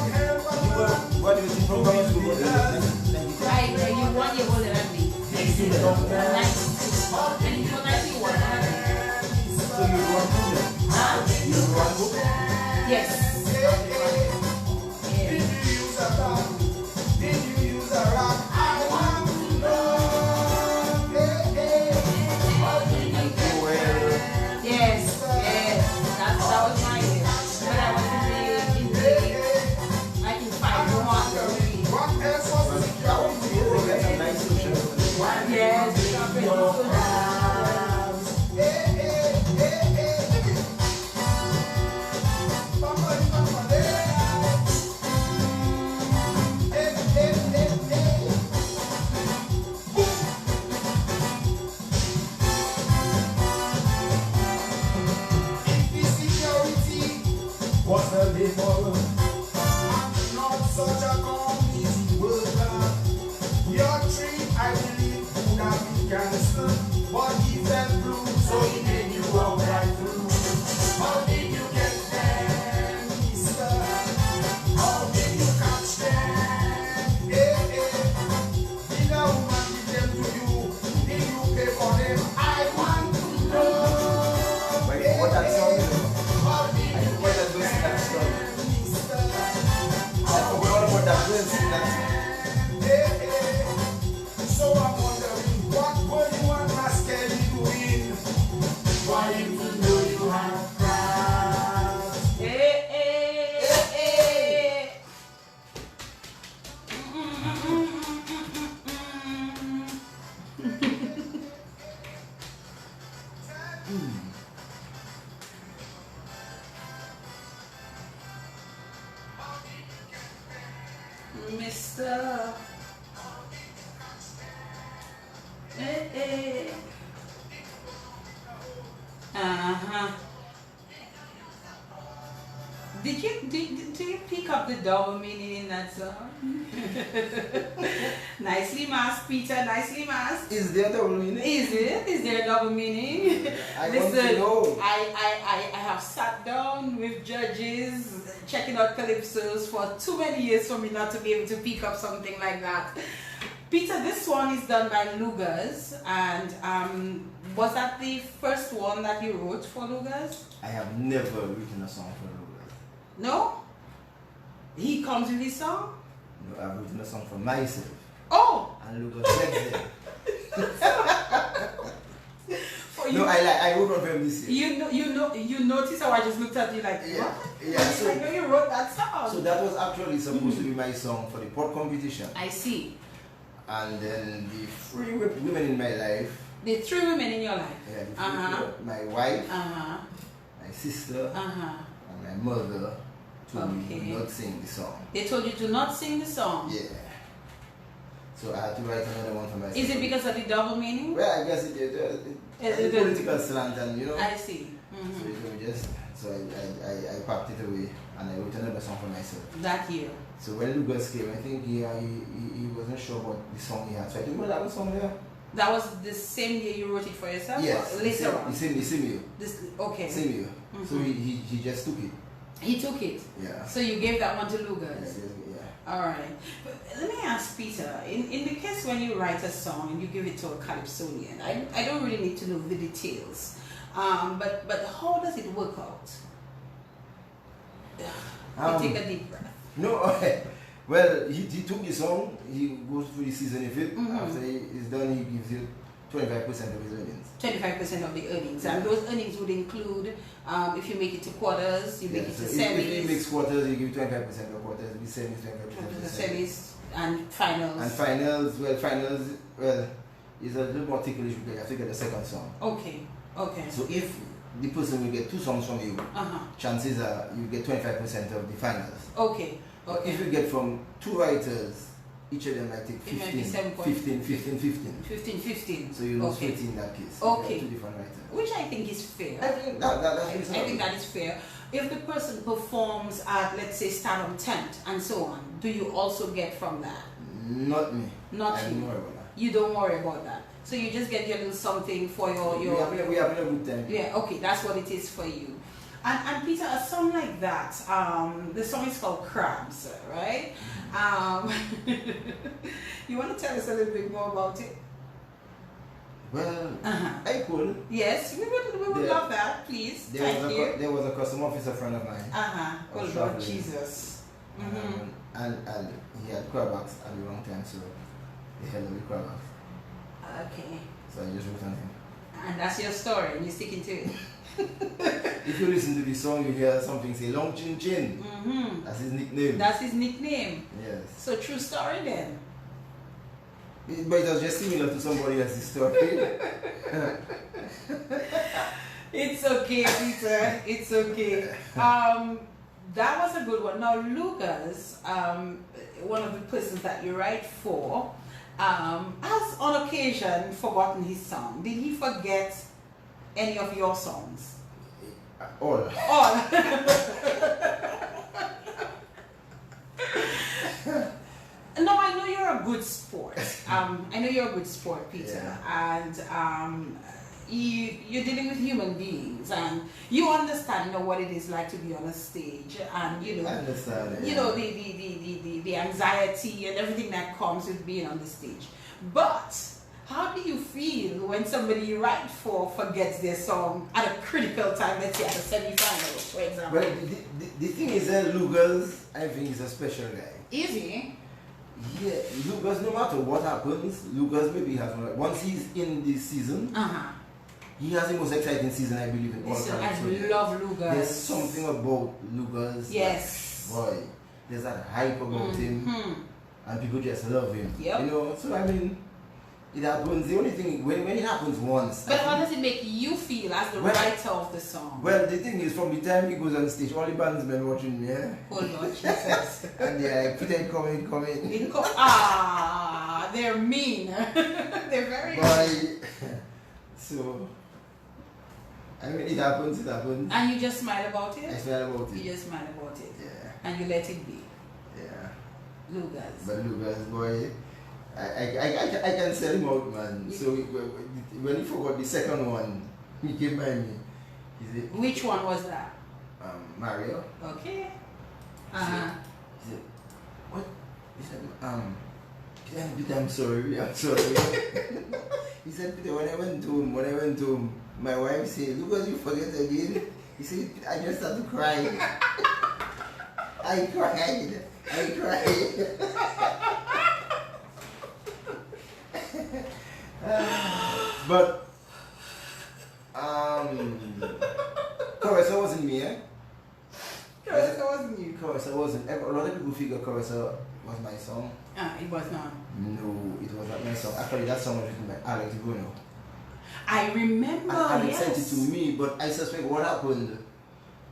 S1: What do you think from going to the
S2: You 1 year older than me. 91.
S1: So you run book then?
S2: Huh?
S1: You run book?
S2: Yes.
S3: Did you use a rock? Did you use a rock? I want to know. How did you get there?
S2: Yes. That was my year. When I was in the I can find no one.
S3: What else was it?
S1: That's a nice social.
S2: Yes, we are very good.
S3: What's the label? I'm not such a community worker. Your trip, I believe, would have been cancelled, but he fell through, so he made you walk right through. How did you get there, mister? How did you catch them? Did a woman give them to you? Did you pay for them? I want to know.
S1: Wait, what that song is?
S3: How did
S1: I
S3: you
S1: forgot that verse in that song. I forgot about that verse in that song.
S3: So I'm wondering, what were you and Pascal doing? Why you know you have crowds?
S2: Mr. Uh-huh. Did you pick up the double meaning in that song? Nicely masked, Peter, nicely masked.
S1: Is there double meaning?
S2: Is it? Is there a double meaning?
S1: I want to know.
S2: I have sat down with judges checking out calypsos for too many years for me not to be able to pick up something like that. Peter, this one is done by Lugas, and was that the first one that you wrote for Lugas?
S1: I have never written a song for Lugas.
S2: No? He comes with his song?
S1: No, I've written a song for myself.
S2: Oh!
S1: And Lugas next day.
S2: For you,
S1: No, I wrote one for him this year.
S2: you notice how I just looked at you like,
S1: Yeah,
S2: what?
S1: yeah, so-
S2: I know you wrote that song.
S1: So that was actually supposed to be my song for the pot competition.
S2: I see.
S1: And then the three women in my life,
S2: The three women in your life.
S1: yeah, the three
S2: Uh-huh.
S1: women, my wife,
S2: Uh-huh.
S1: my sister,
S2: Uh-huh.
S1: and my mother told me
S2: Okay.
S1: to not sing the song.
S2: They told you to not sing the song.
S1: Yeah. So I had to write another one for myself.
S2: Is it because of the double meaning?
S1: Well, I guess it's a political slant, and you know.
S2: I see.
S1: So
S2: Mhm.
S1: it was just I packed it away and I wrote another song for myself.
S2: That year.
S1: So when Lucas came, I think he wasn't sure about the song he had. So I think, well, that was song there.
S2: That was the same year you wrote it for yourself?
S1: Yes.
S2: Or later on?
S1: Same year.
S2: Okay.
S1: Same year. So
S2: Mhm.
S1: he just took it.
S2: He took it.
S1: Yeah.
S2: So you gave that one to
S1: Yeah,
S2: Lugas.
S1: yeah.
S2: All right. But let me ask Peter, in the case when you write a song and you give it to a calypsonian, I don't really need to know the details, but how does it work out? Take a deep breath.
S1: No, well, he took the song, he goes through the season of it.
S2: Mhm.
S1: After he's done, he gives you 25% of his earnings.
S2: 25% of the earnings, and those earnings would include if you make it to quarters, you make it to
S1: so if he
S2: semis,
S1: makes quarters, he gives 25% of quarters. If he semis, 25%
S2: to
S1: of
S2: semis, and finals.
S1: And finals, is a little more ticklish because you have to get the second song.
S2: Okay.
S1: So if the person will get 2 songs from you. Chances are you get 25% of the finals.
S2: Okay.
S1: But if you get from 2 writers, each of them might take 15. So you lose 15 in that case.
S2: Okay.
S1: 2 different writers.
S2: Which I think is fair.
S1: I think that's reasonable.
S2: I think that is fair. If the person performs at, let's say, Stardom Tent and so on, do you also get from that?
S1: Not me.
S2: Not
S1: I
S2: you.
S1: don't worry about that.
S2: You don't worry about that. So you just get your little something for your
S1: we have a good time.
S2: Yeah, okay, that's what it is for you. And Peter, a song like that, the song is called Crabs, right? You want to tell us a little bit more about it?
S1: Well, I could.
S2: Yes, we would love that, please. Thank you.
S1: There was a custom officer friend of mine.
S2: Oh Lord Jesus.
S1: And he had callbacks at the wrong time, so they held the callbacks.
S2: Okay.
S1: So I just wrote on him.
S2: And that's your story, and you're sticking to it.
S1: If you listen to the song, you hear something say Long Chin Chin. That's his nickname.
S2: That's his nickname.
S1: Yes.
S2: So true story then.
S1: But it was just similar to somebody else's story.
S2: It's okay, Peter. It's okay. That was a good one. Now, Lucas, one of the persons that you write for, has on occasion forgotten his song. Did he forget any of your songs?
S1: All.
S2: No, I know you're a good sport. I know you're a good sport, Peter.
S1: Yeah.
S2: And you're dealing with human beings, and you understand, what it is like to be on a stage, and
S1: I understand it,
S2: the anxiety and everything that comes with being on the stage. But how do you feel when somebody you write for forgets their song at a critical time, let's say at a semi-final, for example?
S1: Well, the thing is that Lucas, I think, is a special guy.
S2: Is he?
S1: Yeah, Lucas, no matter what happens, Lucas maybe has once he's in this season, he has the most exciting season, I believe, in all time.
S2: I love Lucas.
S1: There's something about Lucas.
S2: Yes.
S1: Boy, there's that hype about him, and people just love him.
S2: Yep.
S1: So I mean, it happens. The only thing, when it happens once.
S2: But how does it make you feel as the writer of the song?
S1: Well, the thing is, from the time he goes on stage, all the bandsmen watching me,
S2: Oh Lord Jesus.
S1: and they're like, Peter, come in.
S2: They're mean. They're very
S1: Boy. So, I mean, it happens.
S2: And you just smile about it?
S1: I smile about it.
S2: You just smile about it.
S1: Yeah.
S2: And you let it be.
S1: Yeah.
S2: Lucas.
S1: But Lucas, boy, I can sell him out, man. So when he forgot the second one, he came by me. He said,
S2: which one was that?
S1: Mario.
S2: Okay.
S1: He said, what? He said, Peter, I'm sorry. He said, Peter, when I went to him, my wife said, Lucas, you forget again. He said, I just started crying. I cried. But Carissa wasn't me, eh?
S2: Carissa wasn't you.
S1: Carissa wasn't. A lot of people figure Carissa was my song.
S2: It was not.
S1: No, it was not my song. Actually, that song was written by Alex Bruno.
S2: I remember.
S1: And Alex sent it to me, but I suspect what happened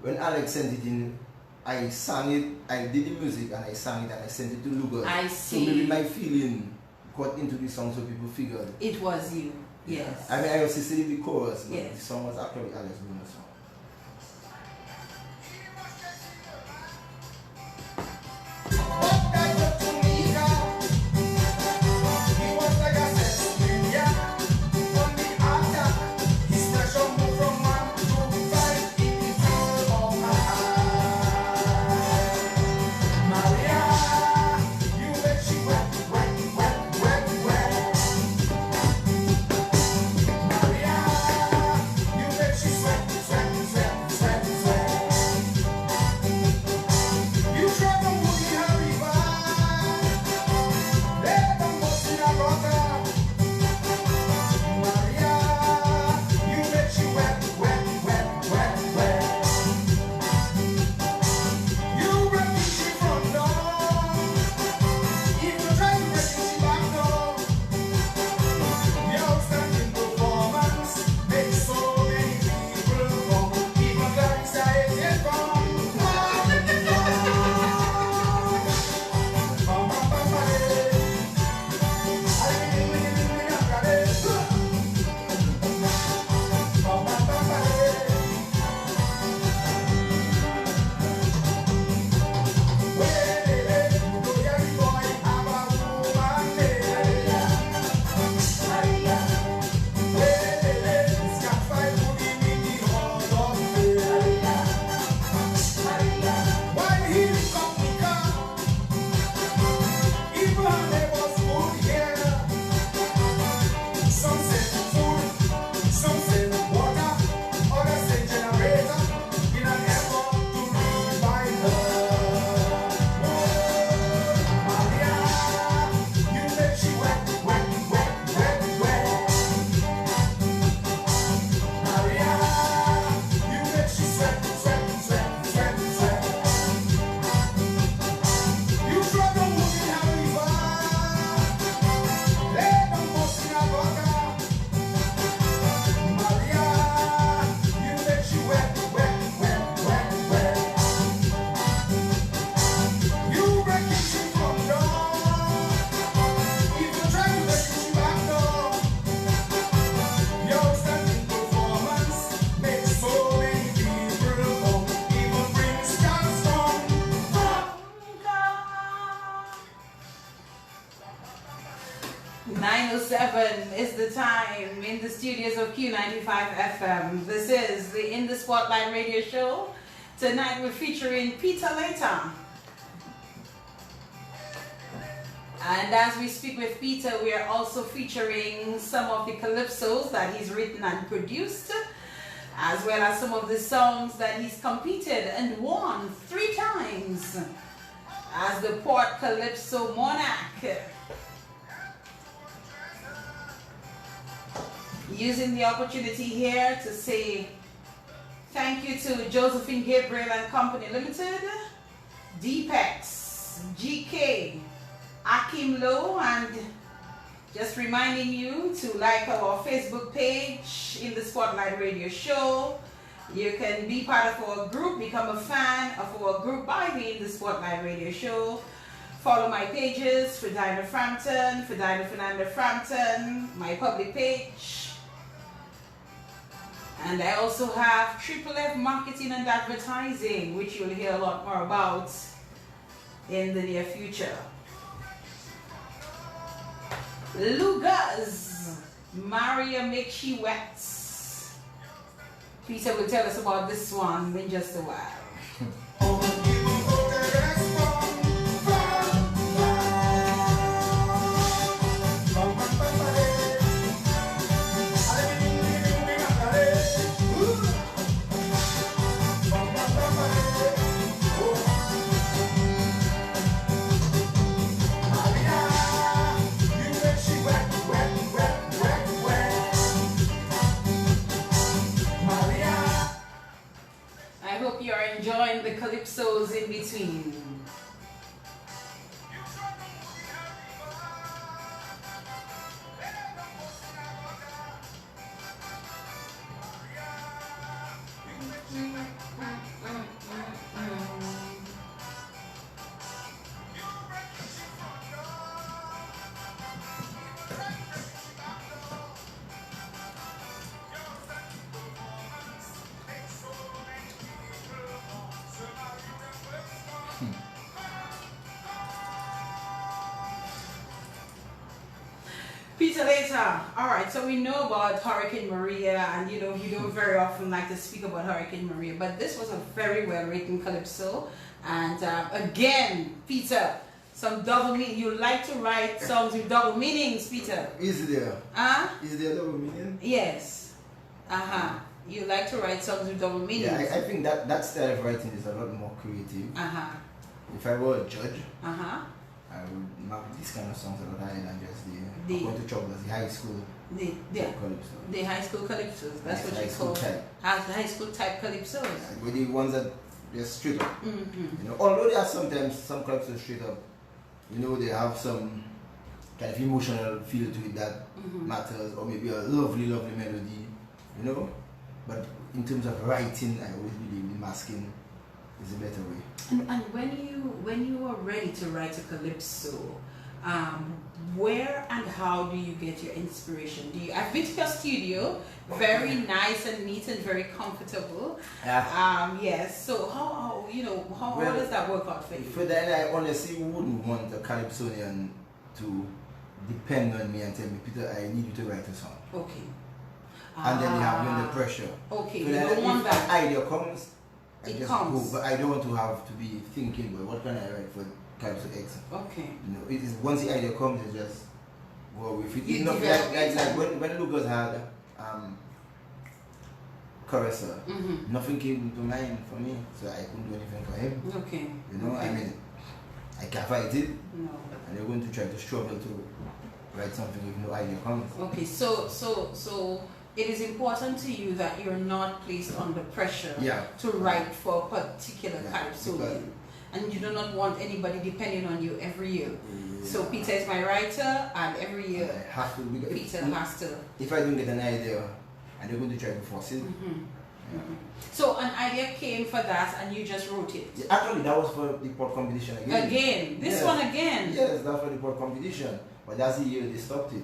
S1: when Alex sent it in. I sang it, I did the music, and I sang it, and I sent it to Lucas.
S2: I see.
S1: So maybe my feeling got into the song, so people figured
S2: it was you. Yes.
S1: I mean, I also singing the chorus, but
S2: yes.
S1: The song was actually Alex Bruno's song.
S3: Sweat, sweat.
S2: 9:07 is the time in the studios of Q95 FM. This is the In the Spotlight radio show. Tonight we're featuring Peter Letang. And as we speak with Peter, we are also featuring some of the calypsos that he's written and produced, as well as some of the songs that he's competed and won 3 times as the Port Calypso Monarch. Using the opportunity here to say thank you to Josephine Gabriel and Company Limited, Deepex, GK, Akim Low, and just reminding you to like our Facebook page in the Spotlight Radio Show. You can be part of our group, become a fan of our group by being in the Spotlight Radio Show. Follow my pages, Ferdina Frampton, Ferdina Fernanda Frampton, my public page. And I also have Triple F Marketing and Advertising, which you'll hear a lot more about in the near future. Lugas, Maria Make She Wet. Peter will tell us about this one in just a while. Enjoying the calypsos in between. Peter Letang. All right, so we know about Hurricane Maria, and you know we don't very often like to speak about Hurricane Maria, but this was a very well written calypso. And again, Peter, some double meaning. You like to write songs with double meanings, Peter?
S1: Is there? Is there double meaning?
S2: Yes. You like to write songs with double meanings.
S1: Yeah, I think that style of writing is a lot more creative. If I were a judge, I would mark these kind of songs a lot higher than just the going to trouble as the high school calypso. The
S2: high school calypsos. That's what you call high school type calypsos.
S1: Yeah, with the ones that they're straight up. You know, although there are sometimes some calypsos straight up, you know, they have some kind of emotional feel to it that matters, or maybe a lovely melody, you know. But in terms of writing, I always believe the masking is a better way.
S2: And when you are ready to write a calypso, where and how do you get your inspiration? I've been to your studio, very nice and neat and very comfortable. Yes. So how does that work out for you?
S1: For that, I honestly wouldn't want a calypsonian to depend on me and tell me, Peter, I need you to write a song.
S2: Okay.
S1: And then you have me under pressure.
S2: Okay.
S1: So
S2: you don't want that.
S1: An idea comes, I
S2: it
S1: just
S2: comes.
S1: go, but I don't want to have to be thinking, well, what can I write for Calypso X?
S2: Okay.
S1: You know, it is once the idea comes, it's just go with it.
S2: You
S1: It's not
S2: develop
S1: like when Lucas had Caressa, nothing came to mind for me, so I couldn't do anything for him.
S2: Okay.
S1: You know,
S2: okay.
S1: I mean, I can't fight it,
S2: No.
S1: and they're going to try to struggle to write something if no idea comes.
S2: Okay, so it is important to you that you're not placed under pressure to write for a particular calypso, and you do not want anybody depending on you every year. So Peter is my writer, and every year
S1: I have to,
S2: Peter has to.
S1: If I don't get an idea, and they're going to try to force it.
S2: So an idea came for that, and you just wrote it.
S1: Yeah, actually, that was for the port competition again.
S2: Again, this one again.
S1: Yes, that's for the port competition, but that's the year they stopped it.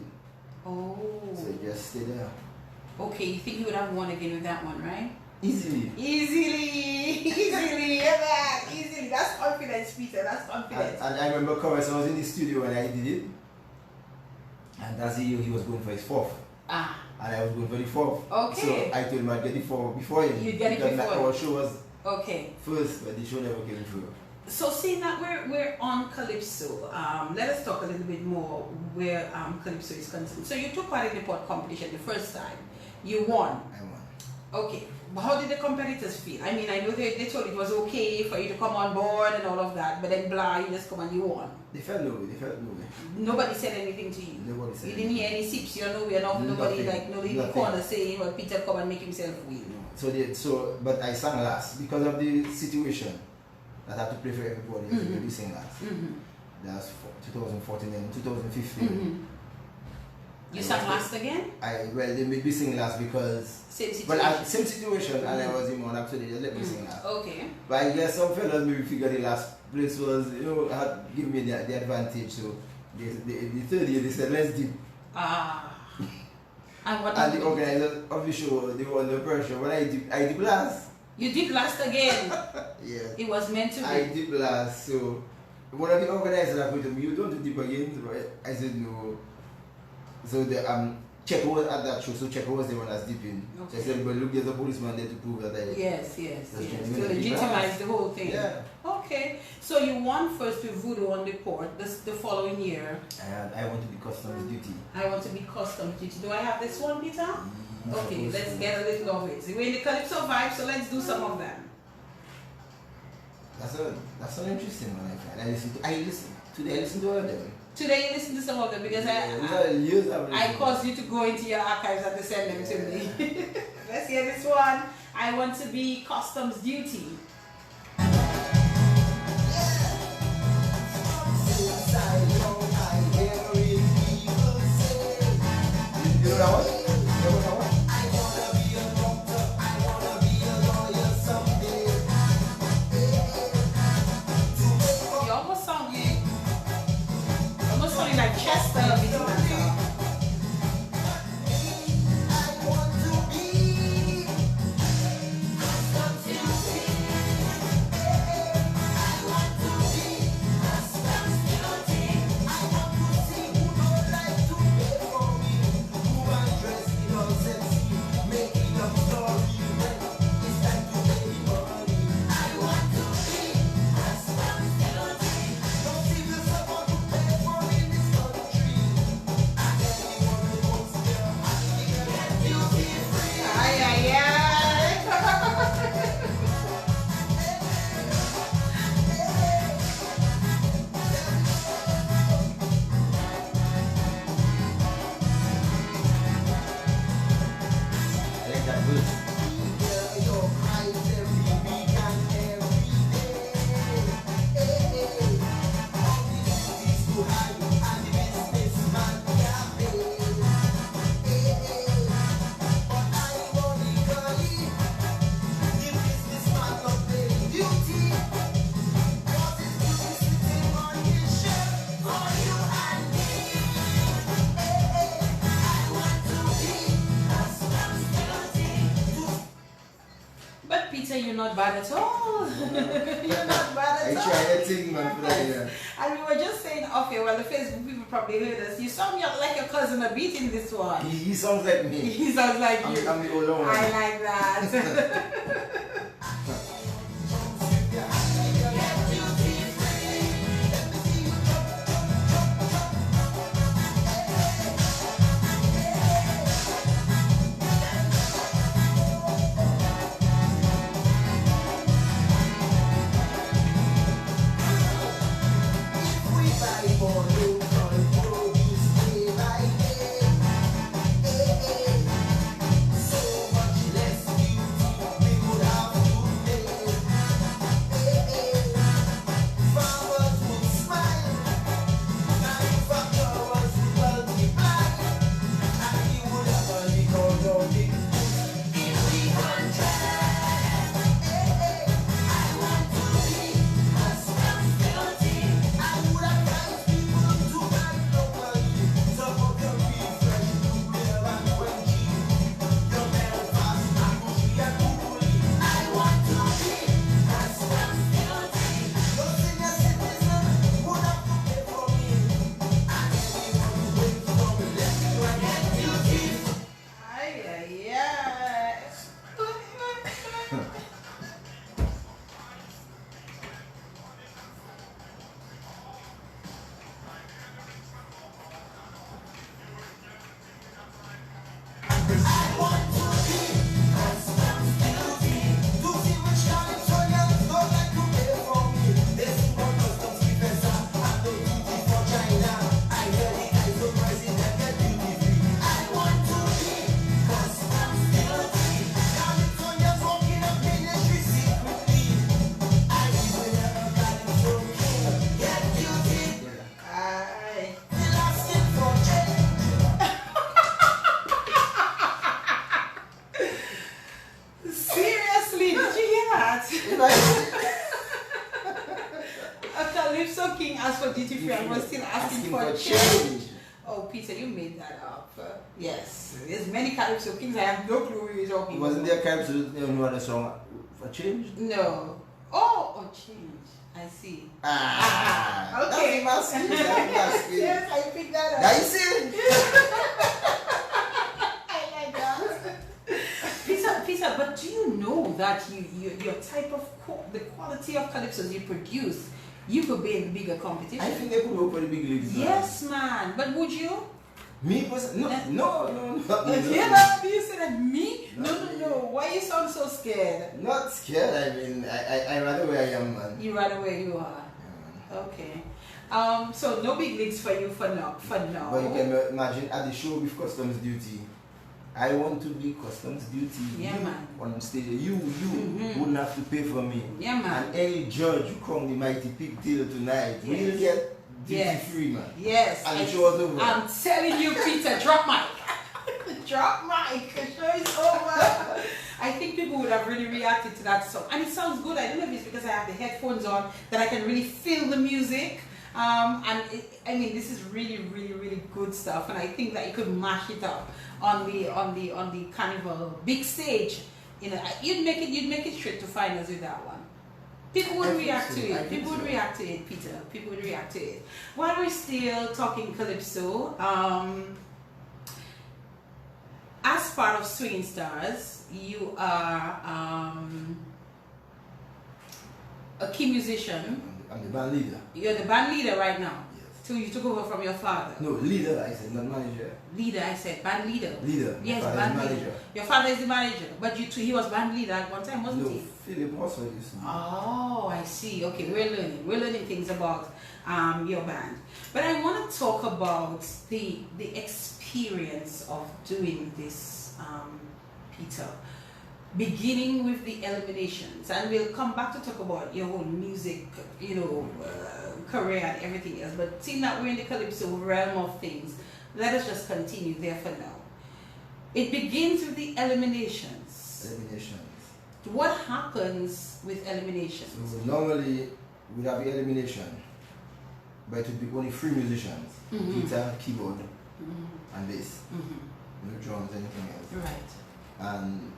S2: Oh.
S1: So it just stayed there.
S2: Okay, you think you would have won again with that one, right?
S1: Easily.
S2: Easily, hear that? Easily. That's confidence, Peter. That's confidence.
S1: And I remember Chorus, I was in the studio when I did it. And that's the year he was going for his fourth.
S2: Ah.
S1: And I was going for the fourth.
S2: Okay.
S1: So I told him I'd get the fourth before him.
S2: You'd get it
S1: because
S2: before
S1: our show was
S2: okay.
S1: first, but the show never came through.
S2: So seeing that we're on Calypso, let us talk a little bit more where Calypso is concerned. So you took part in the port competition the first time. You won.
S1: I won.
S2: Okay. But how did the competitors feel? I mean, I know they told it was okay for you to come on board and all of that, but then blah, you just come and you won.
S1: They felt low.
S2: Nobody said anything to you?
S1: Nobody said
S2: you didn't hear any sips, you know, nobody like nobody in the corner saying, well, Peter come and make himself weak.
S1: No. But I sang last because of the situation that I had to play for everybody. Mm-hmm. Sing last. Mm-hmm. That's 2014 and 2015.
S2: Mm-hmm. You sang last again?
S1: They made me sing last because
S2: same situation.
S1: Well, same situation, mm-hmm. and I was in one actually. Just let me sing last.
S2: Okay.
S1: But I guess some fellas maybe figured the last place was had given me the advantage. So the third year they said let's dip. And the organizer of the show they were under pressure. When I dip last.
S2: You dip last again.
S1: Yeah.
S2: It was meant to be.
S1: I dip last. So one of the organizers told me, "You don't dip again." I said no. So the Checo was at that show, so Checo was the one that's dipping. Okay. So I said, but look, there's a policeman there to prove that I...
S2: Yes. To legitimize the whole thing.
S1: Yeah.
S2: Okay. So you won first with Voodoo on the port the following year.
S1: And I want to be customs duty.
S2: I want to be customs duty. Do I have this one, Peter? Okay, let's get a little of it. We're in the Calypso vibe, so let's do some of them.
S1: That's an interesting one, I find. I listen to all of them.
S2: Today you listen to some of them because I caused you to go into your archives and to send them to me. Let's hear this one. I want to be customs duty.
S1: You know that one?
S2: Like Chester You're not bad at all. You're not bad at all.
S1: I tried that thing, man. Yeah.
S2: And we were just saying off here, well, the Facebook people probably heard us. You sound like your cousin a beat in this one.
S1: He sounds like me.
S2: He sounds like you.
S1: I'm the old one.
S2: I like that.
S3: So much less beauty we would have.
S2: Calypso King asked for duty free and was still asking for change. Oh, Peter, you made that up. Yes, there's many Calypso Kings. I have no clue who you're talking about.
S1: Wasn't there Calypso, no other song for change?
S2: No. Oh, change. I see.
S1: That's
S2: Okay.
S1: masculine.
S2: Yes, I picked that up.
S1: Now you see?
S2: I like that. Peter, but do you know that your type of the quality of calypsos you produce, you could be in bigger competition?
S1: I think they could go for the big leagues.
S2: Yes, man. But would you?
S1: Me was no.
S2: You said that me? No. Why you sound so scared?
S1: Not scared. I mean, I rather where I am, man.
S2: You rather where you are.
S1: Yeah,
S2: Okay. So no big leagues for you for now.
S1: But you can imagine at the show with customs duty. I want to be customs duty.
S2: Yeah, man.
S1: On stage, you wouldn't have to pay for me.
S2: Yeah, man.
S1: And any judge who come the mighty pigtail tonight will get duty free, man.
S2: Yes.
S1: And the show is over.
S2: I'm telling you, Peter, drop mic. Drop mic. The show is over. I think people would have really reacted to that song. And it sounds good. I don't know if it's because I have the headphones on that I can really feel the music. I mean, this is really, really, really good stuff. And I think that you could mash it up on the carnival big stage. You know, you'd make it straight to finals with that one. People would react to it. People would react to it, Peter. People would react to it. While we're still talking calypso, as part of Swinging Stars, you are a key musician.
S1: I'm the band leader.
S2: You're the band leader right now.
S1: Yes.
S2: So you took over from your father.
S1: No, leader, I said, not manager.
S2: Leader, I said, band leader.
S1: Leader.
S2: Yes,
S1: My
S2: band
S1: father is
S2: leader.
S1: manager.
S2: Your father is the manager, but he was band leader at one time, wasn't
S1: No,
S2: he?
S1: Philip also used to be.
S2: Oh, I see. Okay, we're learning things about your band. But I want to talk about the experience of doing this, Peter. Beginning with the eliminations, and we'll come back to talk about your whole music, career and everything else. But seeing that we're in the calypso realm of things, let us just continue there for now. It begins with the eliminations.
S1: Eliminations.
S2: What happens with eliminations?
S1: So normally we have the elimination, but it would be only 3 musicians: guitar, keyboard, and bass. No drums, anything else.
S2: Right.
S1: And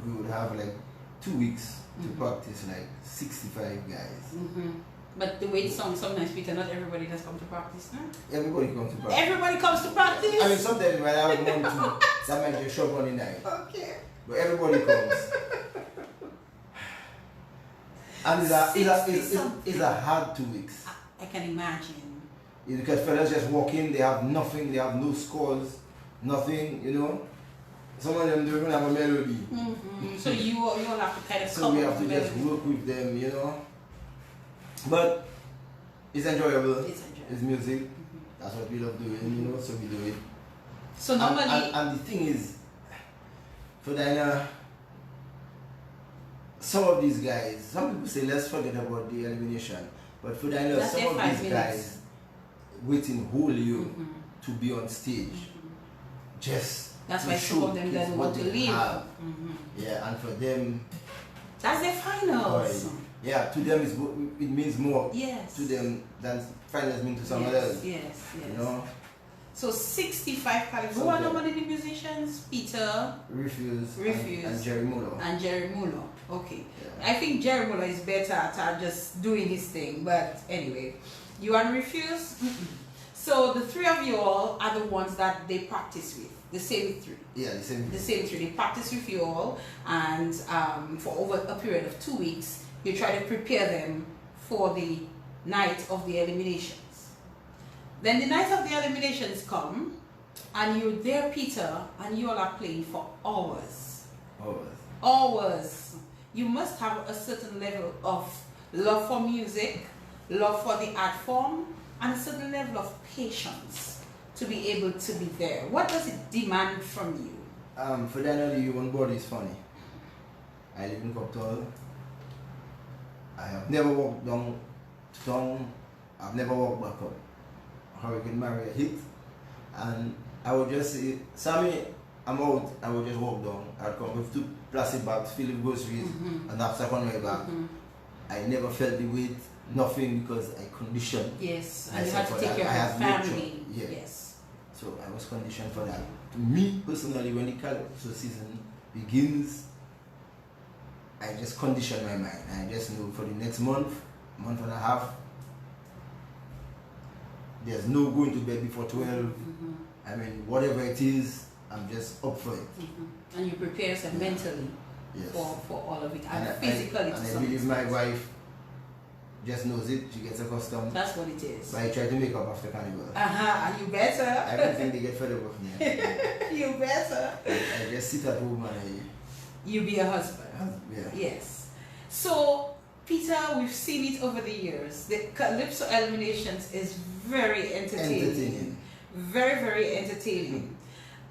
S1: we would have like 2 weeks to practice like 65 guys.
S2: But the way it sounds sometimes, Peter, not everybody has come to practice, huh?
S1: Everybody comes to practice.
S2: Everybody comes to practice?
S1: I mean, sometimes when I have 1 2, that might just show up on the night.
S2: Okay.
S1: But everybody comes. And it's a hard 2 weeks.
S2: I can imagine.
S1: Because fellas just walk in, they have nothing, they have no scores, nothing, Some of them don't even have a melody.
S2: So you all have to kind of
S1: So we have to just work with them, But it's enjoyable. It's music. That's what we love doing, so we do it.
S2: So normally...
S1: And the thing is, Ferdina, some of these guys, some people say let's forget about the elimination. But Ferdina, some of these guys waiting whole year to be on stage.
S2: That's why some of them don't want to leave.
S1: Yeah, and for them,
S2: that's their finals.
S1: Yeah, to them it means more
S2: Yes.
S1: to them than finals mean to someone else.
S2: Yes. So 65 calypso. Who are normally the musicians? Peter,
S1: Refuse. And Jerry Muller.
S2: And Jerry Muller. Okay.
S1: Yeah.
S2: I think Jerry Muller is better at just doing his thing. But anyway, you and Refuse. So the 3 of you all are the ones that they practice with. The same 3.
S1: Yeah, the same
S2: 3. They practice with you all, and for over a period of 2 weeks, you try to prepare them for the night of the eliminations. Then the night of the eliminations come, and you're there, Peter, and you all are playing for hours. Hours. You must have a certain level of love for music, love for the art form, and a certain level of patience to be able to be there. What does it demand from you?
S1: Ferdina, the human body is funny. I live in Coptol. I have never walked down to town. I've never walked back up. Hurricane Maria hit, and I would just say, Sammy, I'm out. I would just walk down. I'd come with 2 plastic bags filled with groceries, and after on my back. I never felt the weight. nothing because I conditioned.
S2: Yes, and you
S1: myself
S2: have
S1: for
S2: to take
S1: that.
S2: care
S1: I
S2: of
S1: have
S2: your
S1: no
S2: family.
S1: choice. Yeah.
S2: Yes.
S1: So I was conditioned for that. To me personally, when the calypso season begins, I just condition my mind. I just know for the next month and a half, there's no going to bed before 12. I mean, whatever it is, I'm just up for it.
S2: And you prepare yourself mentally
S1: Yes.
S2: for all of it,
S1: And
S2: and physically.
S1: and I believe my wife just knows it. She gets accustomed.
S2: That's what it is.
S1: So I try to make up after carnival.
S2: And you better.
S1: I don't think they get fed up with me.
S2: You better.
S1: I just sit at home and
S2: You be a husband.
S1: yeah.
S2: Yes. So, Peter, we've seen it over the years. The Calypso Eliminations is very entertaining. Very, very entertaining.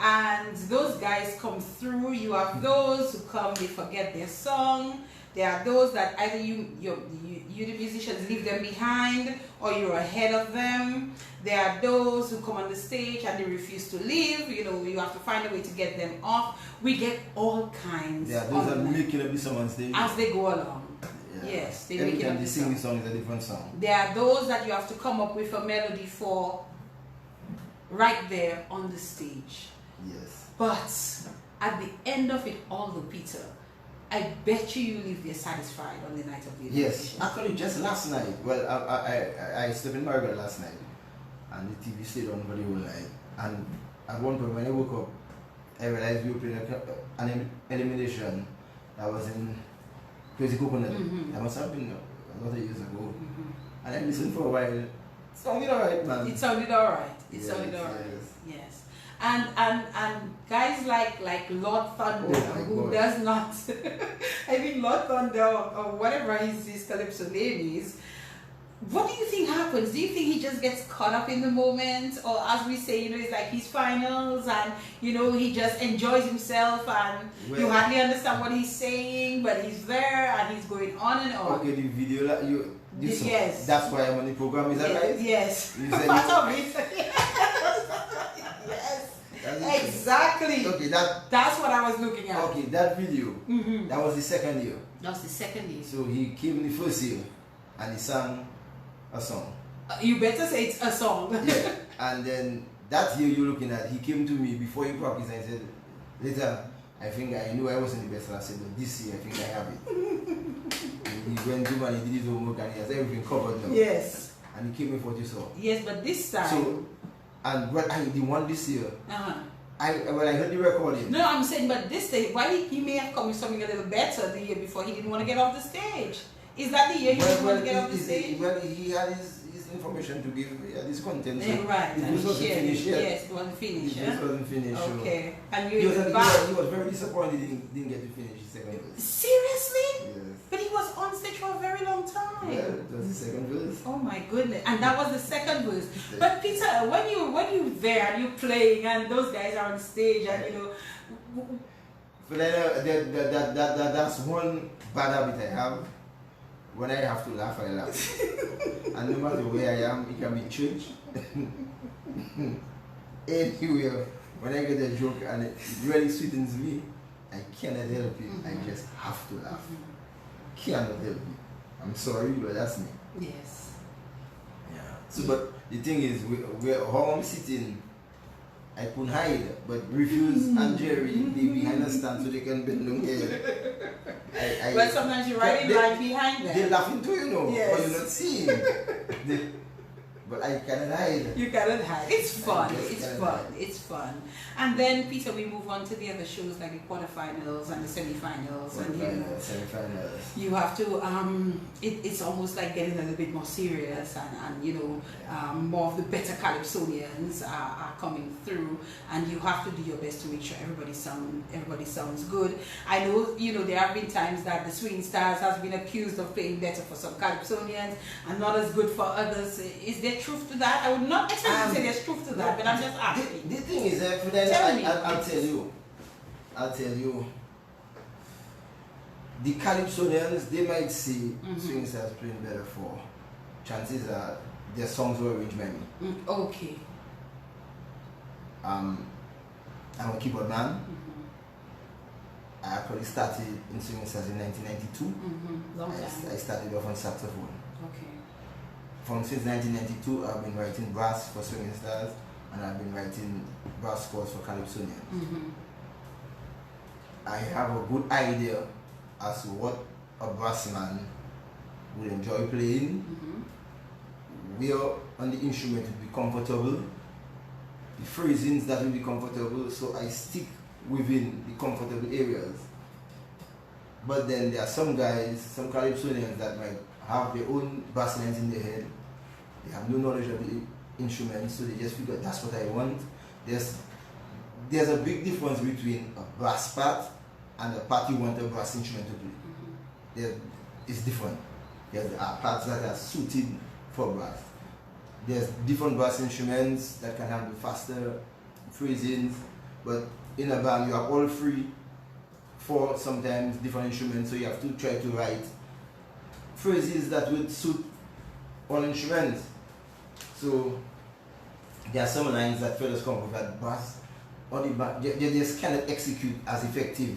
S2: And those guys come through. You have those who come, they forget their song. There are those that either you the musicians leave them behind, or you're ahead of them. There are those who come on the stage and they refuse to leave. You know, you have to find a way to get them off. We get all kinds.
S1: Yeah, those are making up the song on stage.
S2: As they go along.
S1: Yeah.
S2: Yes, they
S1: Every
S2: make it
S1: time
S2: up
S1: they
S2: the
S1: sing
S2: song.
S1: the song is a different song.
S2: There are those that you have to come up with a melody for right there on the stage.
S1: Yes.
S2: But at the end of it all, though, Peter, I bet you leave there satisfied on the night of the
S1: Yes.
S2: elimination.
S1: Actually, just last night. Well, I slept in Margaret last night, and the TV stayed on for the whole night. And at one point, when I woke up, I realized we were playing an elimination that was in Crazy Coconut. That must have been a lot of years ago. And I listened for a while. It sounded alright, man.
S2: It sounded alright. It
S1: Yes,
S2: sounded alright.
S1: yes.
S2: Yes. And guys like Lord Thunder, who
S1: God.
S2: does not, I think Lord Thunder or whatever his calypso name is. What do you think happens? Do you think he just gets caught up in the moment, or as we say, you know, it's like his finals, and you know he just enjoys himself, and you hardly understand what he's saying, but he's there and he's going on and on.
S1: Okay, the video that
S2: Yes.
S1: That's why I'm on the program. Is that right?
S2: Yes.
S1: You said
S2: Part of it. Yes.
S1: That's
S2: Exactly.
S1: Okay,
S2: That's what I was looking at.
S1: okay, that video. That was the second year.
S2: That was the second year.
S1: So he came in the first year, and he sang a song.
S2: You better say it's a song.
S1: Yeah. And then that year you're looking at, he came to me before he practiced and said, "Later, I think I knew I wasn't the best." And I said, "But this year I think I have it." And he went to and he did his homework and he has everything covered now.
S2: Yes.
S1: And he came with what you saw.
S2: Yes, but this time.
S1: So, and what the one this year,
S2: Uh-huh.
S1: I heard the recording.
S2: No, I'm saying, but this day, why he may have come with something a little better the year before. He didn't want to get off the stage. Is that the year he didn't want to get off the stage?
S1: Well, he had his information to give, he had his content. So
S2: Right.
S1: it
S2: And he
S1: wasn't
S2: shared it.
S1: finished yet.
S2: Yes, it wasn't finished.
S1: It just wasn't finished. so-
S2: Okay. And you
S1: He was,
S2: in the back.
S1: he was very disappointed he didn't get to finish his second verse.
S2: Seriously?
S1: Yes.
S2: But he was on stage for a very long time.
S1: Yeah, it was the second verse.
S2: Oh my goodness! And that was the second verse. But Peter, when you're there and you're playing and those guys are on stage and you know,
S1: But then that's one bad habit I have. When I have to laugh, I laugh. And no matter where I am, it can be church. Anywhere, when I get a joke and it really sweetens me, I cannot help it. I just have to laugh. Cannot help it. I'm sorry, but that's me.
S2: yes.
S1: Yeah. So, but the thing is, how I'm sitting, I could hide, but Refuse and Jerry, they behind the stand so they can bend down here.
S2: But sometimes you're right in line behind them.
S1: They're laughing too, you know,
S2: Yes.
S1: but you're not seeing. But I cannot hide.
S2: You cannot hide. It's fun.
S1: just
S2: It's
S1: cannot
S2: fun.
S1: hide.
S2: It's fun. And then Peter, we move on to the other shows like the quarterfinals and the semifinals, and you know,
S1: Semi-finals.
S2: you have to it's almost like getting a little bit more serious, and you know, more of the better calypsonians are coming through, and you have to do your best to make sure everybody sounds good. I know, you know, there have been times that the Swing Stars has been accused of playing better for some calypsonians and not as good for others. Is there truth to that? I would not expect you to say there's truth to that, but I'm just asking.
S1: The thing is,
S2: Tell me.
S1: I'll tell you. The calypsonians, they might see Swing Stars playing better for. Chances are their songs were arranged by me.
S2: Okay.
S1: I'm a keyboard man. I actually started in Swing Stars in 1992.
S2: Long time.
S1: I started off on saxophone.
S2: Okay.
S1: since 1992, I've been writing brass for swinging stars, and I've been writing brass scores for calypsonians.
S2: Mm-hmm.
S1: I have a good idea as to what a brass man would enjoy playing, where on the instrument would be comfortable, the phrasings that will be comfortable, so I stick within the comfortable areas. But then there are some guys, some calypsonians that might have their own bass lines in their head. They have no knowledge of the instrument, so they just figure that's what I want. There's a big difference between a brass part and a part you want a brass instrument to play. It's different. There are parts that are suited for brass. There's different brass instruments that can handle faster phrasings, but in a band you are all free for sometimes different instruments, so you have to try to write phrases that would suit all instruments. So there are some lines that fellas come with that brass, or they just cannot execute as effective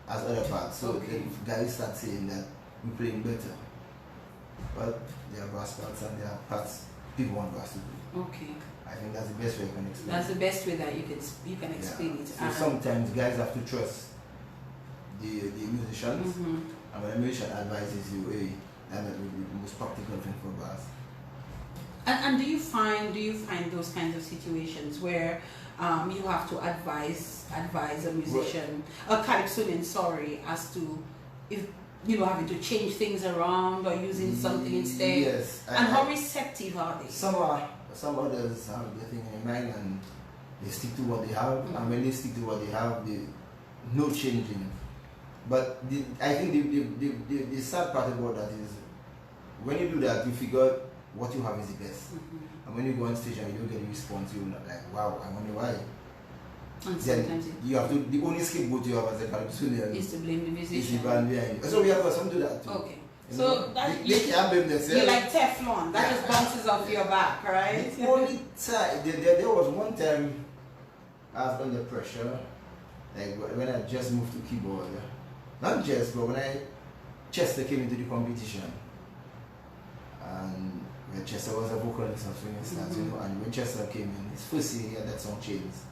S1: as other parts. So if guys start saying that we're playing better, but there are brass parts and there are parts people want brass to play.
S2: Okay.
S1: I think that's the best way I can explain.
S2: That's the best way that you can explain it.
S1: So sometimes guys have to trust the musicians, and when a musician advises you, hey, that's not the most practical thing for brass.
S2: And do you find those kinds of situations where you have to advise a musician, a calypsonian, as to if having to change things around or using something instead?
S1: Yes.
S2: And how receptive are they?
S1: Some others have their thing in mind and they stick to what they have, and when they stick to what they have, no changing. But I think the sad part about that is when you do that, you figure what you have is the best. And when you go on stage and you don't get a response, you're like, wow, I wonder why.
S2: And
S1: then
S2: sometimes
S1: you have to, the only scapegoat you have as a calypsonian
S2: is to blame the
S1: is
S2: musician.
S1: the band behind you. So we have got some do that too.
S2: Okay.
S1: You
S2: So
S1: know,
S2: that
S1: they can't blame themselves.
S2: you're like Teflon, that just bounces off your back, right?
S1: The only time, there was one time I was under pressure, like when I just moved to keyboard. Not just, but when Chester came into the competition, and when Chester was a vocalist of Swinging Stars, and when Chester came in, his first year he had that song Chains.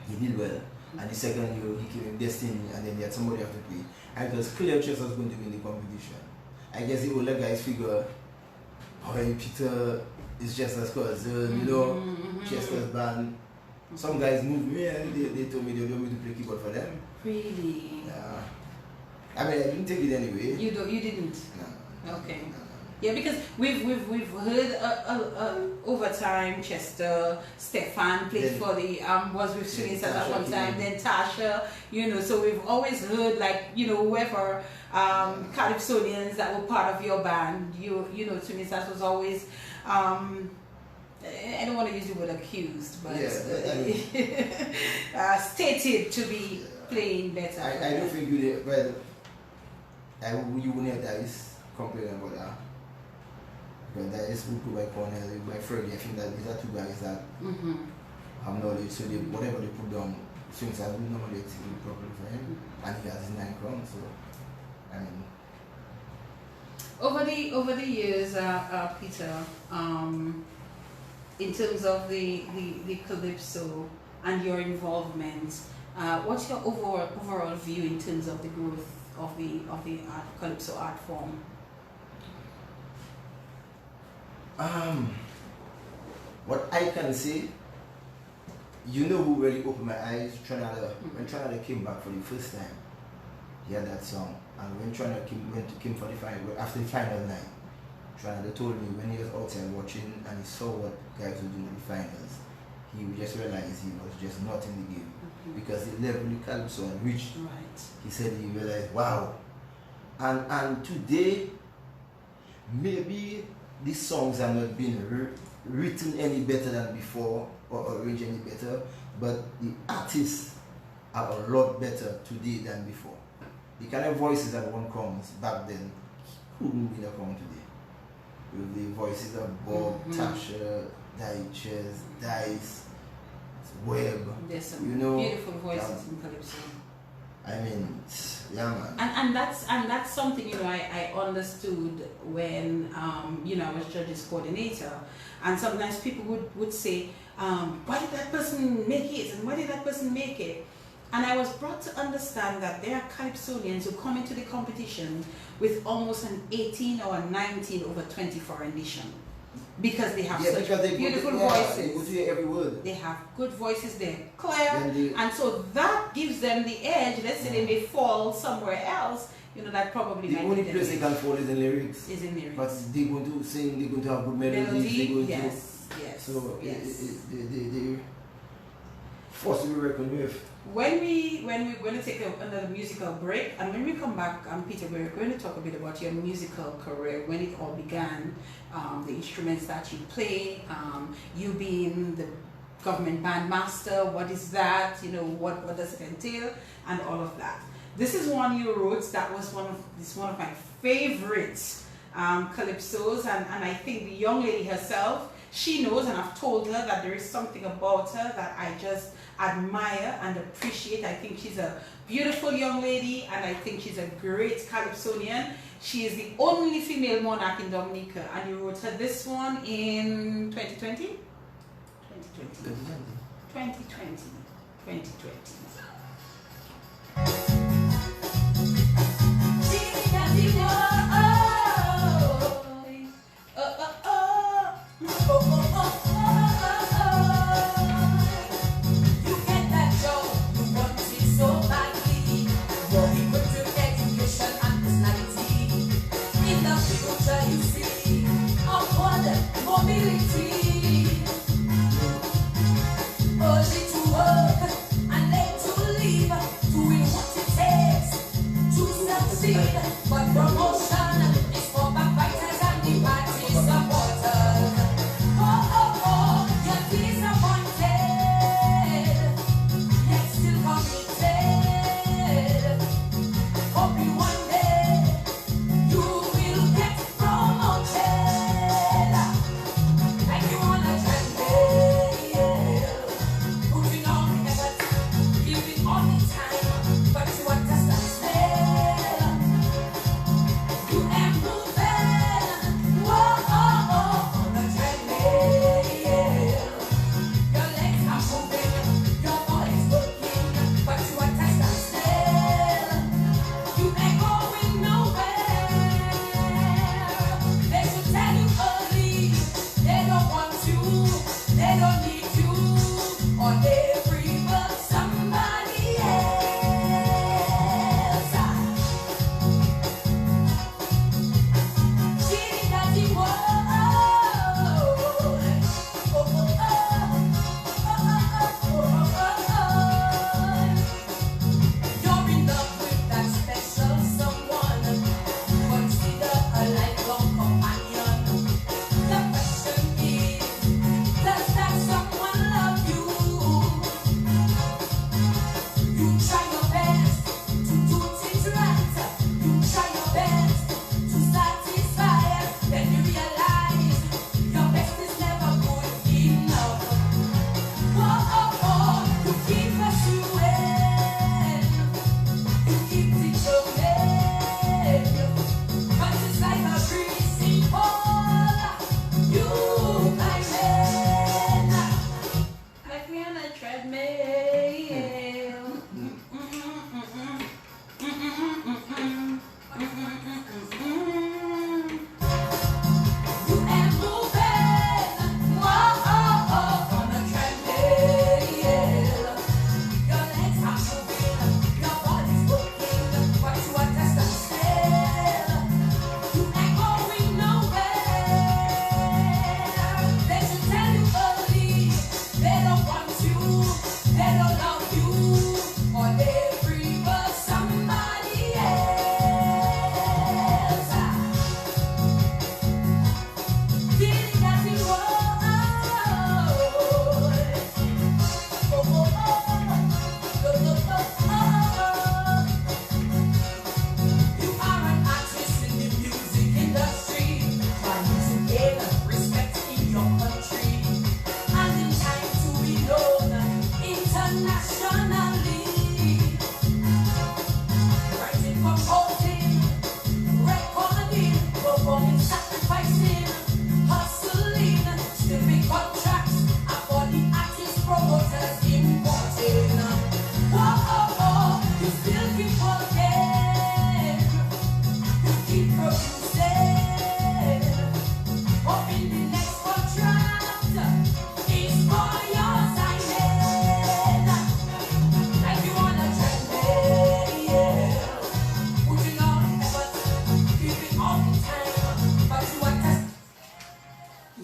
S1: He did well, and the second year he came in Destiny, and then he had somebody have to play. And it was clear Chester was going to win the competition. I guess the older guys figure, oh, hey, Peter is Chester's cousin, Chester's band. Some guys moved me and they told me they don't want me to play keyboard for them.
S2: Really?
S1: Yeah. I mean, I didn't take it anyway.
S2: You didn't?
S1: No.
S2: Okay. Yeah, because we've heard over time Chester, Stefan played for the was with Swinging Stars at one time, then Tasha, so we've always heard whoever calypsonians that were part of your band, Swinging Stars was always I don't want to use the word accused, but stated to be playing better.
S1: I don't think you did, but you wouldn't have Dice complaining about that. But Dice would go by Cornell, by Ferdina. I think that these are two guys that have knowledge, so whatever they put down, Swinging Stars will normally execute properly for him, and he has his 9 crowns, so I mean.
S2: Over the years, Peter, in terms of the calypso and your involvement, what's your overall view in terms of the growth of the calypso art form?
S1: What I can say, who really opened my eyes, when Trinidad came back for the first time, he had that song, and when Trinidad went to Kim for the final, after the final night, Trinidad told me when he was outside watching and he saw what guys were doing in the finals, he would just realize he was just not in the game because the level the calypso had reached.
S2: Right.
S1: He said he realized, wow. And today, maybe these songs are not being written any better than before or arranged any better, but the artists are a lot better today than before. The kind of voices that one comes back then, who would be come today? With the voices of Bob, Tasha, Dice, Webb.
S2: There's some beautiful voices in calypso.
S1: I mean, yeah, man.
S2: And that's something, you know, I understood when you know, I was judges coordinator, and sometimes people would say, why did that person make it, and why did that person make it? And I was brought to understand that there are Calypsonians who come into the competition with almost an 18 or a 19 over 24 rendition. Because they have such beautiful voices.
S1: They go to hear every word.
S2: They have good voices, they're clear, and so that gives them the edge. Let's say they may fall somewhere else, you know, that probably
S1: the
S2: might
S1: only
S2: be
S1: place they can fall is in lyrics.
S2: Is in lyrics.
S1: But they're going to sing, they're going to have good melodies, they're going
S2: yes,
S1: to...
S2: yes.
S1: So
S2: yes.
S1: They forced to be reckoned with.
S2: When we're going to take another musical break, and when we come back, Peter, we're going to talk a bit about your musical career, when it all began, the instruments that you play, you being the government bandmaster, what is that, you know, what does it entail, and all of that. This is one you wrote that was one of my favorite calypsos, and I think the young lady herself, she knows, and I've told her that there is something about her that I just admire and appreciate. I think she's a beautiful young lady, and I think she's a great Calypsonian. She is the only female monarch in Dominica, and you wrote her this one in 2020? 2020.
S4: Mobility, early to work and late to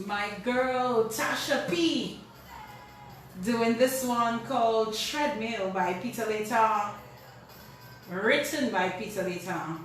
S2: my girl Tasha P doing this one called Treadmill by Peter Letang, written by Peter Letang.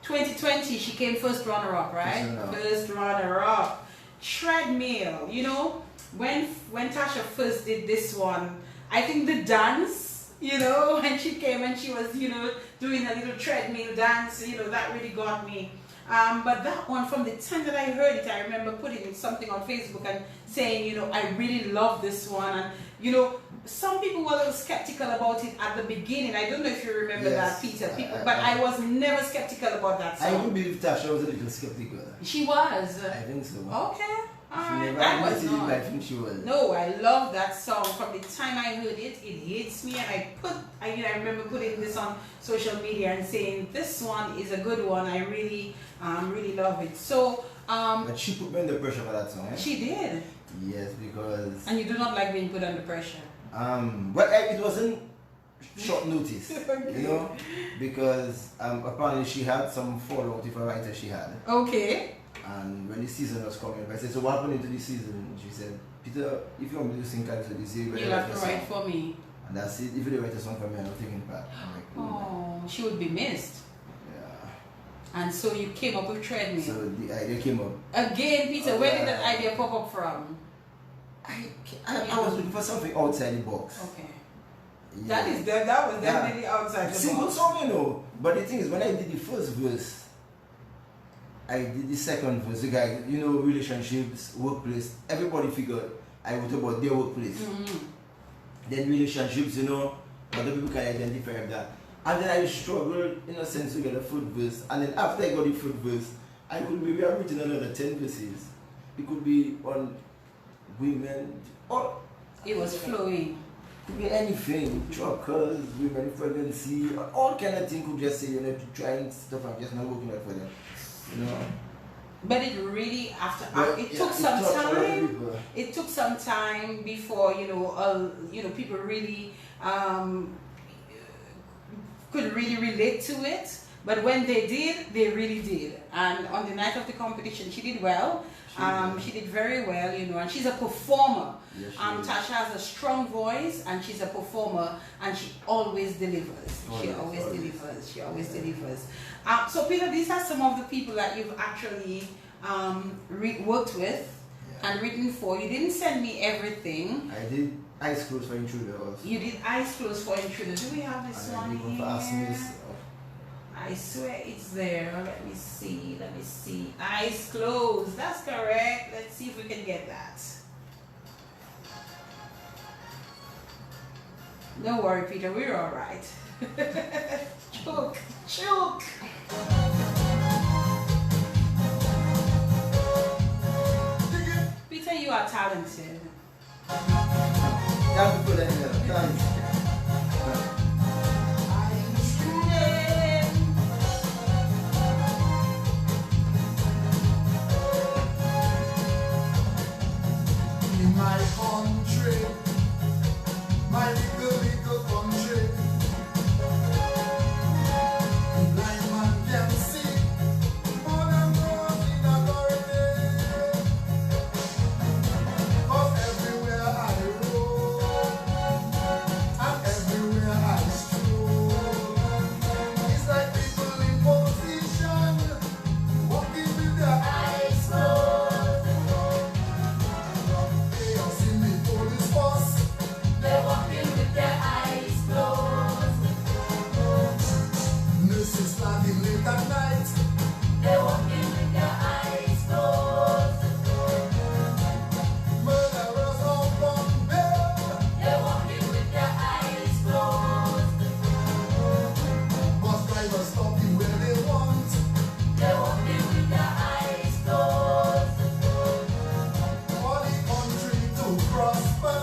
S2: 2020 she came first runner-up, right? First runner-up. Treadmill, you know, when Tasha first did this one, I think the dance, you know, when she came and she was, you know, doing a little treadmill dance, you know, that really got me. But that one, from the time that I heard it, I remember putting something on Facebook and saying, you know, I really love this one. And, you know, some people were a little skeptical about it at the beginning. I don't know if you remember that, Peter. But I was never skeptical about that song.
S1: I do believe Tasha was a little skeptical.
S2: She was.
S1: I think so.
S2: Okay.
S1: I was not. I think she was.
S2: No, I love that song. From the time I heard it, it hits me, and I remember putting this on social media and saying this one is a good one. I really love it. So
S1: but she put me under pressure for that song. Eh?
S2: She did.
S1: Yes, because.
S2: And you do not like being put under pressure.
S1: But it wasn't short notice, okay. You know, because apparently she had some fallout with a writer she had.
S2: Okay.
S1: And when the season was coming, I said, so what happened into the season? She said, Peter, if you want me to sing calypso this year,
S2: you'll have to write for me.
S1: And that's it. If you write a song for me, I'm not taking part. I'm like,
S2: oh, she would be missed.
S1: Yeah.
S2: And so you came up with Treadmill.
S1: So the idea came up.
S2: Again, Peter, where did that idea pop up from?
S1: I was looking for something outside the box.
S2: Okay.
S1: Yeah.
S2: That was definitely outside the box.
S1: Simple song, you know. But the thing is, when I did the first verse, I did the second verse. The guy, you know, relationships, workplace. Everybody figured I wrote about their workplace.
S2: Mm-hmm.
S1: Then relationships, you know, other people can identify with that. And then I struggled in a sense to get a fourth verse. And then after I got the fourth verse, I could maybe have written another 10 verses. It could be on women, or
S2: it was flowing.
S1: Could be anything, truckers, women, pregnancy, all kind of things. Could just say, you know, trying stuff and just not working out for them, you know.
S2: But it really took some time. It took some time before you know people really could really relate to it. But when they did, they really did. And on the night of the competition, she did well. She did very well, you know, and she's a performer.
S1: Yes,
S2: Tasha has a strong voice, and she's a performer, and she always delivers. She always delivers. So Peter, these are some of the people that you've actually worked with and written for. You didn't send me everything.
S1: I did Eyes Closed for Intruder also.
S2: You did Eyes Closed for Intruder. Do we have this one here? I swear it's there. Let me see. Eyes Closed. That's correct. Let's see if we can get that. Don't worry, Peter. We're all right. Choke. Peter, you are talented.
S3: In my country, my little country, the blind man can see more than those in authority. 'Cause everywhere I roam and everywhere I stroll, it's like people in position walking with their eyes closed. They're walking with their eyes closed. Nurses standing late at night. They're walking with their eyes closed. Murderers out on bail. They're walking with their eyes closed. Bus drivers stopping where they want. They're walking with their eyes closed. For the country to prosper,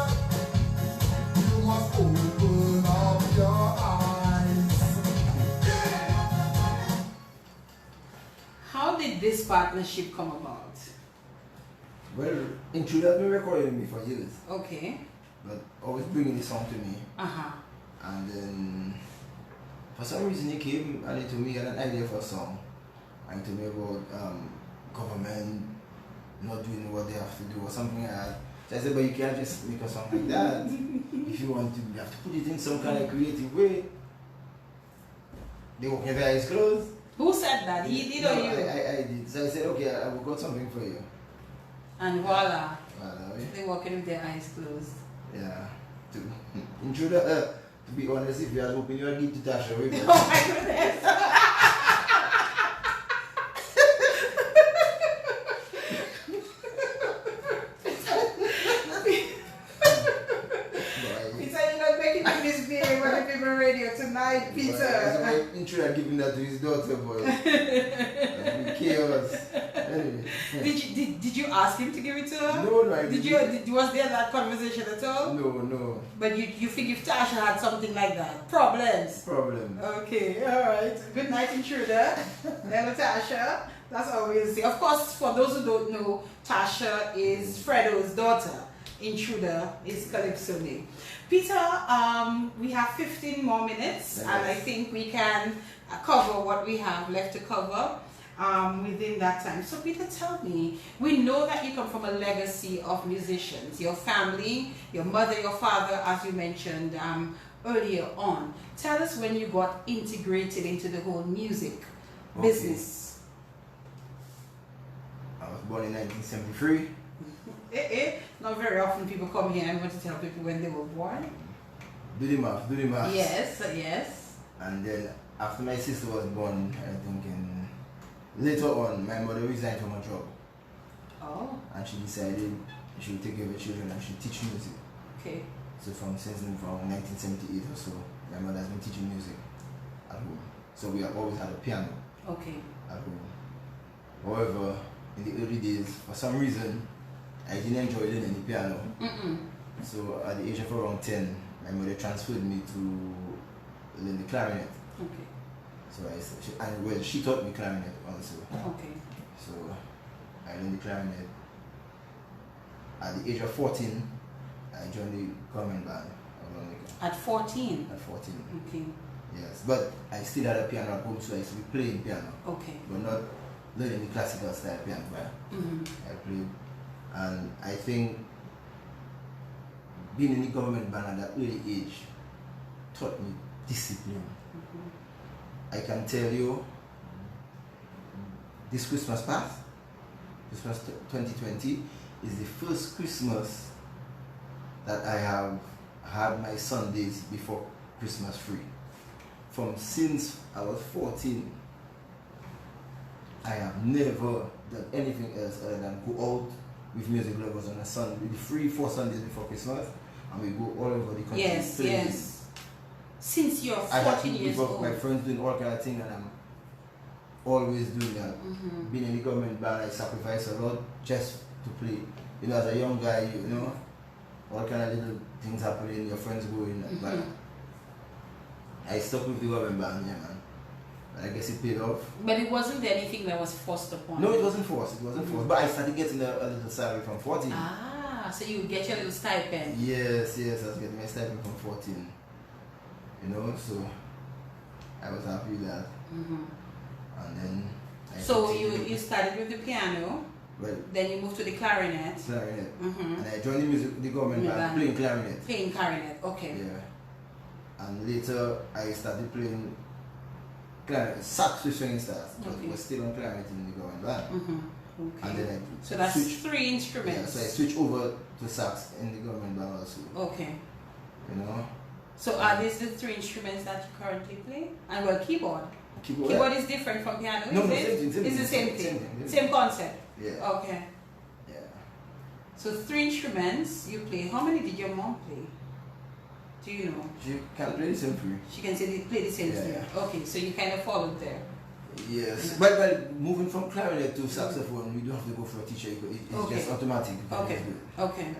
S3: open up your eyes.
S2: How did this partnership come about?
S1: Well, Intruder has been recording me for years.
S2: Okay.
S1: But always bringing this song to me.
S2: Uh-huh.
S1: And then, for some reason, he came and he told me he had an idea for a song. And he told me about government, not doing what they have to do or something like that. So I said, but you can't just make a song like that. If you want to, you have to put it in some kind of creative way. They walk with their eyes closed.
S2: Who said that? He did or you?
S1: I did. So I said, okay, I will got something for you.
S2: And voila.
S1: Voila.
S2: They walking with their eyes closed.
S1: Yeah. Intruder, to be honest, if you had opened your gate to Tasha, wait.
S2: Oh my goodness. Tonight, Peter.
S1: That's why Intruder giving that to his daughter, boy. Chaos. Anyway.
S2: Did you ask him to give it to her?
S1: No, I didn't.
S2: Was there that conversation at all?
S1: No.
S2: But you think if Tasha had something like that? Problems?
S1: Problem.
S2: Okay, alright. Good night, Intruder. Hello, Tasha. That's all we'll say. Of course, for those who don't know, Tasha is Fredo's daughter. Intruder is Calypso name. Peter, we have 15 more minutes, and I think we can cover what we have left to cover within that time. So Peter, tell me, we know that you come from a legacy of musicians, your family, your mother, your father, as you mentioned earlier on. Tell us when you got integrated into the whole music business.
S1: I was born in 1973.
S2: Not very often people come here and want to tell people when they were born.
S1: Do the math.
S2: Yes.
S1: And then after my sister was born, I think later on, my mother resigned from her job.
S2: Oh.
S1: And she decided she would take care of her children and she would teach music.
S2: Okay.
S1: So from 1978 or so, my mother has been teaching music at home. So we have always had a piano.
S2: Okay.
S1: At home. However, in the early days, for some reason, I didn't enjoy learning the piano. So at the age of around 10, my mother transferred me to learn the clarinet.
S2: Okay.
S1: So she taught me clarinet also.
S2: Okay.
S1: So I learned the clarinet. At the age of 14, I joined the government band.
S2: At 14?
S1: At 14.
S2: Okay.
S1: Yes, but I still had a piano at home, so I used to be playing piano.
S2: Okay.
S1: But not learning the classical style piano. I played. And I think being in the government band at that early age taught me discipline. I can tell you, this Christmas past, Christmas 2020, is the first Christmas that I have had my Sundays before Christmas free. Since I was 14, I have never done anything else other than go out with music lovers on a Sunday, the 3-4 Sundays before Christmas, and we go all over the country.
S2: Yes. Since you're 14 years old.
S1: My friends doing all kind of things, and I'm always doing that. Being in the government band, I sacrifice a lot just to play. You know, as a young guy, you know, all kind of little things happening, your friends going, but I stuck with the government band, yeah, man. I guess it paid off.
S2: But it wasn't anything that was forced upon you?
S1: No, it wasn't forced. But I started getting a little salary from 14.
S2: Ah, so you would get your little stipend.
S1: Yes, I was getting my stipend from 14. You know, so I was happy with that. And then
S2: so you started with the piano.
S1: Well,
S2: then you moved to the clarinet.
S1: And I joined the government band playing clarinet.
S2: Playing clarinet, okay.
S1: Yeah. And later I started playing clarinet, sax with swinging stars, but was still on clarinet in the government band.
S2: Okay.
S1: And then
S2: so that's 3 instruments.
S1: Yeah, so I switched over to sax in the government band also.
S2: Okay.
S1: You know.
S2: So are these the 3 instruments that you currently play? And well, keyboard.
S1: Keyboard
S2: is different from piano.
S1: No,
S2: same thing. It's the same thing. Same concept.
S1: Yeah.
S2: Okay.
S1: Yeah.
S2: So 3 instruments you play. How many did your mom play? Do you know?
S1: She can play the same three.
S2: She can play the same three.
S1: Yeah.
S2: Okay, so you kind of followed there.
S1: Yes, but moving from clarinet to saxophone, you don't have to go for a teacher. It's just automatic.
S2: Okay. Okay.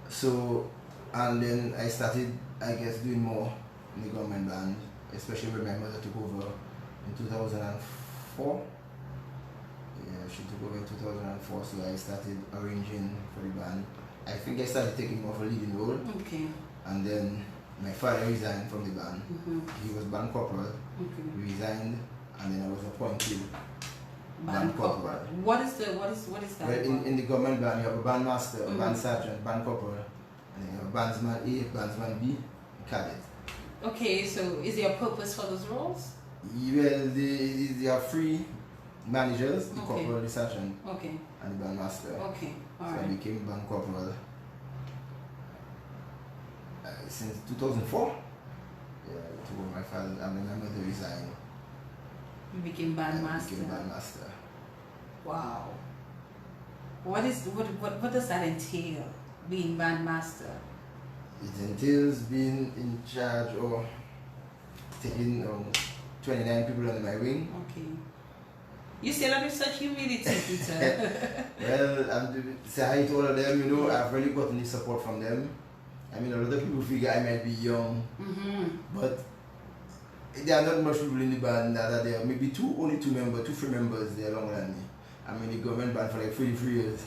S1: So, and then I started, I guess, doing more in the government band, especially when my mother took over in 2004. Yeah, she took over in 2004, so I started arranging for the band. I think I started taking more of a leading role.
S2: Okay.
S1: And then my father resigned from the band. He was band corporal. He resigned, and then I was appointed Band corporal.
S2: What is that?
S1: Well, in the government band, you have a band master, a band sergeant, band corporal, and then you have bandsman A, bandsman B, cadet.
S2: Okay, so is there a purpose for those roles?
S1: Well, they are three managers, the corporal, the sergeant, and the band master.
S2: Okay,
S1: So I became band corporal since 2004. Yeah, to my father, I mean, my mother resigned.
S2: You became band master.
S1: Became band master.
S2: Wow. What does that entail, being band master?
S1: It entails being in charge or taking 29 people under my wing.
S2: Okay. You say that with such humility, Peter.
S1: Well, say hi to all of them, you know, I've really gotten the support from them. I mean, a lot of people figure I might be young, but there are not much people in the band that are there. Maybe only two free members there longer than me. I'm in the government band for like 33 years.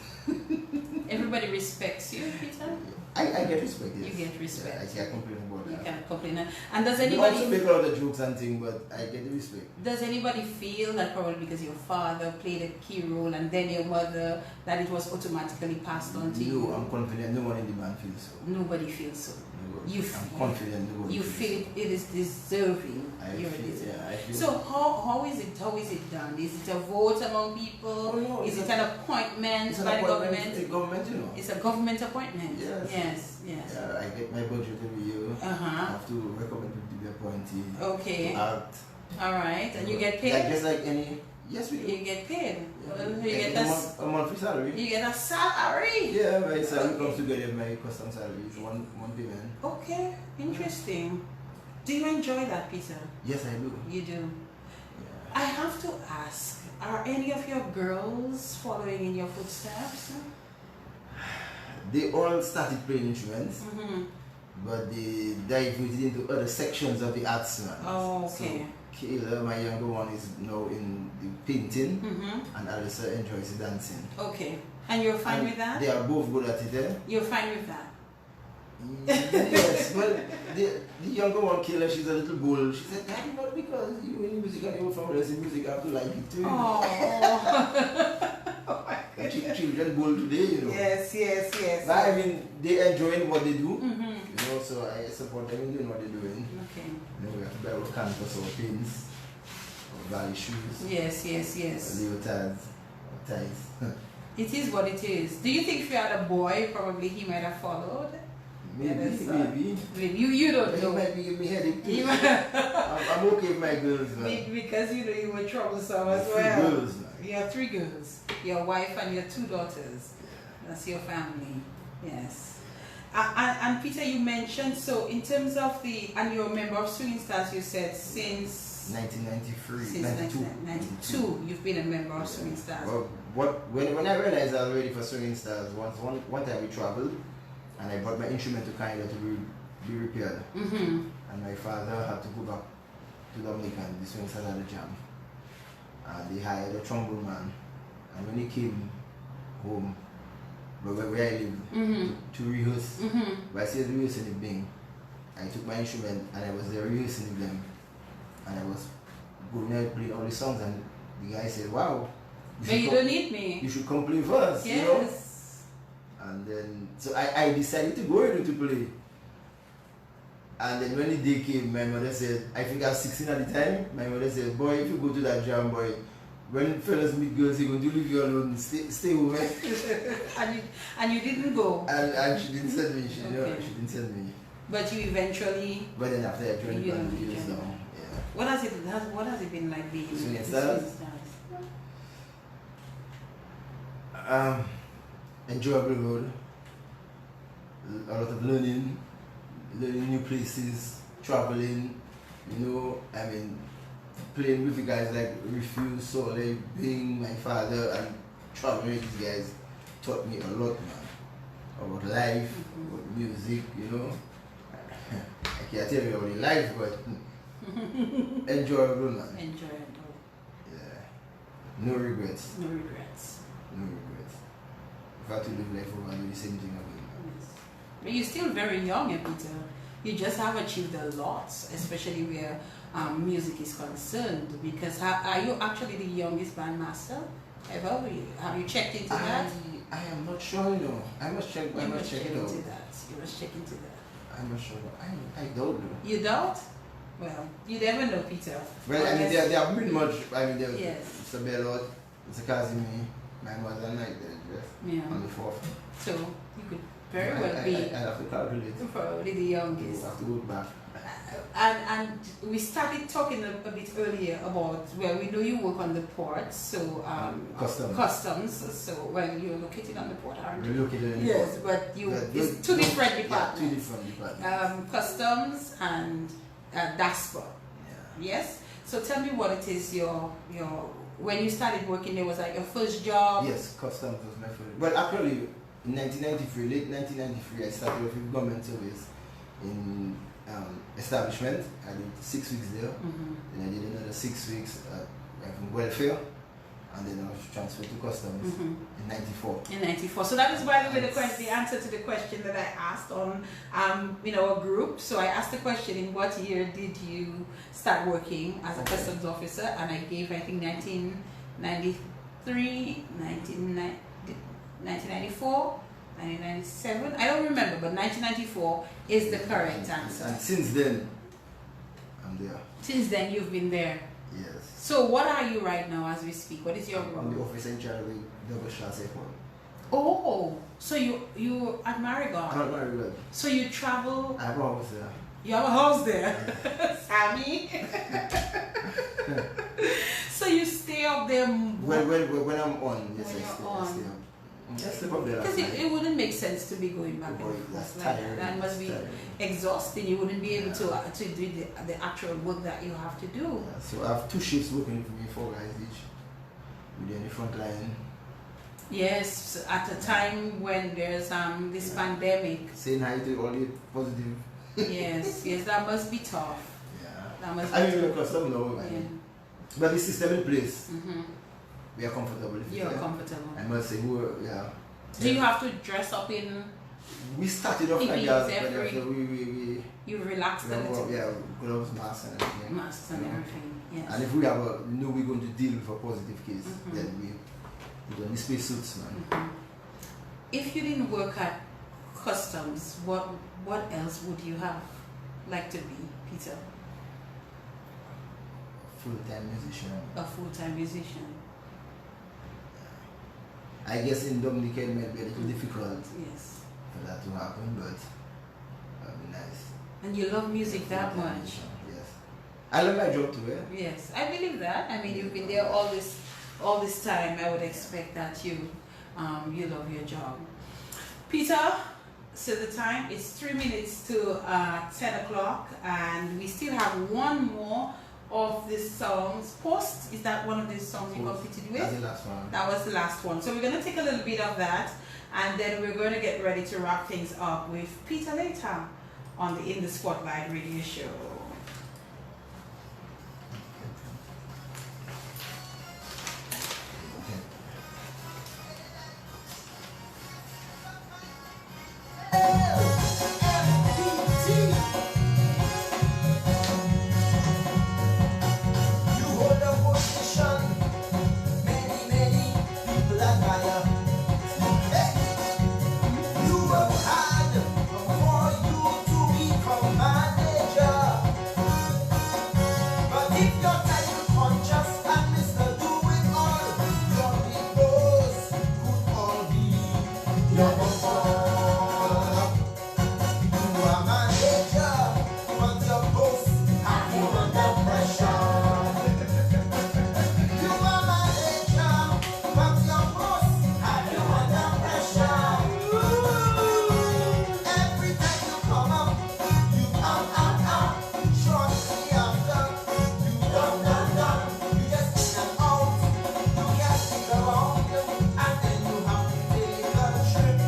S2: Everybody respects you, Peter?
S1: I get respect, yes.
S2: You get respect.
S1: Yeah, I can't complain about that.
S2: You can't complain. And does
S1: You
S2: anybody...
S1: also make a lot of jokes and things, but I get the respect.
S2: Does anybody feel that probably because your father played a key role and then your mother, that it was automatically passed on to you?
S1: No, I'm confident no one in the band feels so.
S2: Nobody feels so.
S1: I'm confident nobody
S2: you
S1: feels
S2: feel
S1: so.
S2: it is deserving.
S1: I feel
S2: so how is it done? Is it a vote among people?
S1: Oh, no,
S2: is it an appointment by the government?
S1: It's a government, you know.
S2: It's a government appointment.
S1: Yes. Yeah, I get my budget every year. I have to recommend people to be appointed.
S2: Okay.
S1: To act.
S2: Alright, and you get paid?
S1: Like just like any. Yes, we do.
S2: You get paid.
S1: Yeah.
S2: You get
S1: a monthly salary.
S2: You get a salary.
S1: Yeah, my salary comes together with my custom salary. It's one payment.
S2: Okay, interesting. Do you enjoy that, Peter?
S1: Yes, I do.
S2: You do.
S1: Yeah.
S2: I have to ask, are any of your girls following in your footsteps?
S1: They all started playing instruments, but they diverted into other sections of the arts.
S2: Oh, okay.
S1: So, Kayla, my younger one, is now in the painting, and Alyssa enjoys the dancing.
S2: Okay. And you're fine with that?
S1: They are both good at it, eh?
S2: You're fine with that?
S1: Yes, well, the younger one, Kayla, she's a little bull. She said, Daddy, but because you in music and you're from in music, I have to like it too. Children bull today, you know.
S2: Yes.
S1: But I mean, they enjoying what they do, you know, so I support them in doing what they're doing.
S2: Okay.
S1: You know, we have to buy our canvas or pins, or valley shoes.
S2: Yes.
S1: Or leotards, or ties.
S2: It is what it is. Do you think if you had a boy, probably he might have followed?
S1: Maybe.
S2: You don't know.
S1: He might be giving me headache too. I'm okay with my girls, man.
S2: Because you know you were troublesome as well.
S1: 3 girls, man.
S2: You have 3 girls. Your wife and your 2 daughters. That's your family. Yes. And Peter, you mentioned, so in terms of and you're a member of Swinging Stars, you said since
S1: 1993.
S2: Since 1992, you've been a member of Swinging Stars.
S1: Well, when I realized I was ready for Swinging Stars, one time we traveled, and I brought my instrument to Canada to be repaired. And my father had to go back to Dominica, and the Swinging Stars had a jam. And they hired a trombone man. And when he came home, where I live, to rehearse, but I said rehearsing in Bing, I took my instrument and I was there rehearsing with them. And I was going there playing all the songs, and the guy said, wow.
S2: But you don't need me.
S1: You should come play first,
S2: yes.
S1: You know? And then, so I decided to go in to play. And then when the day came, my mother said, I think I was 16 at the time, my mother said, boy, if you go to that jam, boy, when fellas meet girls, they're going to leave you alone, stay home.
S2: and you didn't go?
S1: And she didn't send me, she didn't send me.
S2: But you eventually...
S1: But then after I joined the band, years down. Yeah.
S2: What has it been like being
S1: Swinging Stars? Enjoyable road. A lot of learning new places, traveling, you know, I mean, playing with the guys like Refuse, Soleil, Bing, my father, and traveling with these guys taught me a lot, man, about life, about music, you know. I can't tell you about the life, but enjoyable, man.
S2: Enjoyable.
S1: Yeah. No regrets.
S2: No regrets.
S1: No regrets. If I had to live life over, I'd do the same thing again.
S2: Yes. But you're still very young, Peter. You just have achieved a lot, especially where music is concerned. Because are you actually the youngest bandmaster ever? Have you checked into that?
S1: I am not sure, you know. I must check it out.
S2: You must check into that.
S1: I'm not sure. I don't know.
S2: You don't? Well, you never know, Peter.
S1: Well, I mean, there have been much. I mean, there's
S2: Yes.
S1: it's a Bellot, it's a Kazimi, my mother, and I
S2: Yeah.
S1: on the fourth.
S2: So you could very well be
S1: I have to calculate.
S2: probably the youngest.
S1: I have to look back.
S2: And we started talking a bit earlier about, well, we know you work on the port, so customs. So well, you're located on the port, aren't you?
S1: We're located in the
S2: Yes,
S1: port.
S2: but
S1: But
S2: it's two different departments.
S1: Yeah, two different departments.
S2: Customs and DASPA.
S1: Yeah.
S2: Yes. So tell me what it is your when you started working there, was like your first job?
S1: Yes, customs was my first. Well, actually, in 1993, late 1993, I started off with government service in establishment. I did 6 weeks there. Then I did another 6 weeks in welfare, and then I was transferred to customs in '94.
S2: In '94. So that is, by the way, the answer to the question that I asked on a group. So I asked the question, in what year did you start working as a customs officer? And I gave, I think, 1993, 1994, 1997. I don't remember, but 1994 is the correct answer.
S1: And since then, I'm there.
S2: Since then, you've been there.
S1: Yes.
S2: So what are you right now as we speak? What is your role?
S1: I'm the officer in charge of the double class airport.
S2: Oh, so you at Marigot?
S1: I'm at Marigot.
S2: So you travel?
S1: I have a house there.
S2: You have a house there, Sammy. So you stay up there.
S1: When I'm on, yes,
S2: When
S1: I
S2: you're
S1: stay.
S2: on.
S1: I stay up. Just sleep up there.
S2: Because it wouldn't make sense to be going back and
S1: Boy,
S2: forth
S1: that's
S2: like
S1: tiring.
S2: that. That must be
S1: Tiring.
S2: exhausting. You wouldn't be able to do the actual work that you have to do.
S1: Yeah, so I have 2 shifts working for me, 4 guys each. We're in the front line.
S2: Yes, at a time when there's this pandemic.
S1: Saying hi to all the positive.
S2: Yes, that must be tough.
S1: Yeah.
S2: That must be
S1: I mean,
S2: tough.
S1: because some know.
S2: Yeah.
S1: But the system in place,
S2: Mm-hmm.
S1: we are comfortable. If
S2: You're
S1: it's,
S2: comfortable.
S1: I must say, yeah.
S2: Do you have to dress up in?
S1: We started off like
S2: PPEs
S1: that, but
S2: every-
S1: after we
S2: You relaxed a little bit.
S1: yeah, gloves, masks, and everything.
S2: Masks and everything. Yes.
S1: And if we know we're going to deal with a positive case,
S2: Mhm.
S1: then we don't need space suits, man.
S2: Mhm. If you didn't work at customs, what else would you have liked to be, Peter?
S1: Full-time musician.
S2: A full-time musician.
S1: I guess in Dominican it might be a little difficult
S2: Yes.
S1: for that to happen, but that'd be nice.
S2: And you love music that
S1: Full-time
S2: much.
S1: musician, yes. I love my job too, eh?
S2: Yes, I believe that. I mean, you've been there all this time. I would expect that you love your job. Peter, so the time is 3 minutes to 10 o'clock, and we still have one more of these songs. Post, is that one of these songs you competed with?
S1: That's the last one.
S2: That was the last one. So we're going to take a little bit of that, and then we're going to get ready to wrap things up with Peter Letang on the In the Spotlight radio show.
S3: You hold a position, many people admire. Hey, you work hard for you to become manager. But if you're title conscious and Mr. Do It All, your big boss could all be your boss. You are manager, but your boss have you under pressure. You are manager, but your boss have you under pressure. Every time you come up, you out. Shortly after, you done. You just in and out. You can't stick around, and then you have to take a trip.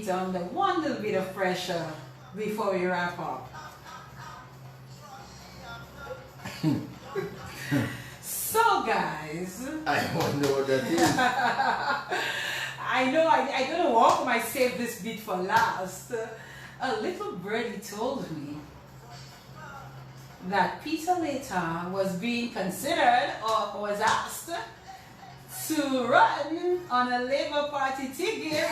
S2: Peter under one little bit of pressure before we wrap up. So guys,
S1: I don't know what that is.
S2: I know I'm gonna walk myself this bit for last. A little birdie told me that Peter Letang was being considered or was asked to run on a Labour Party ticket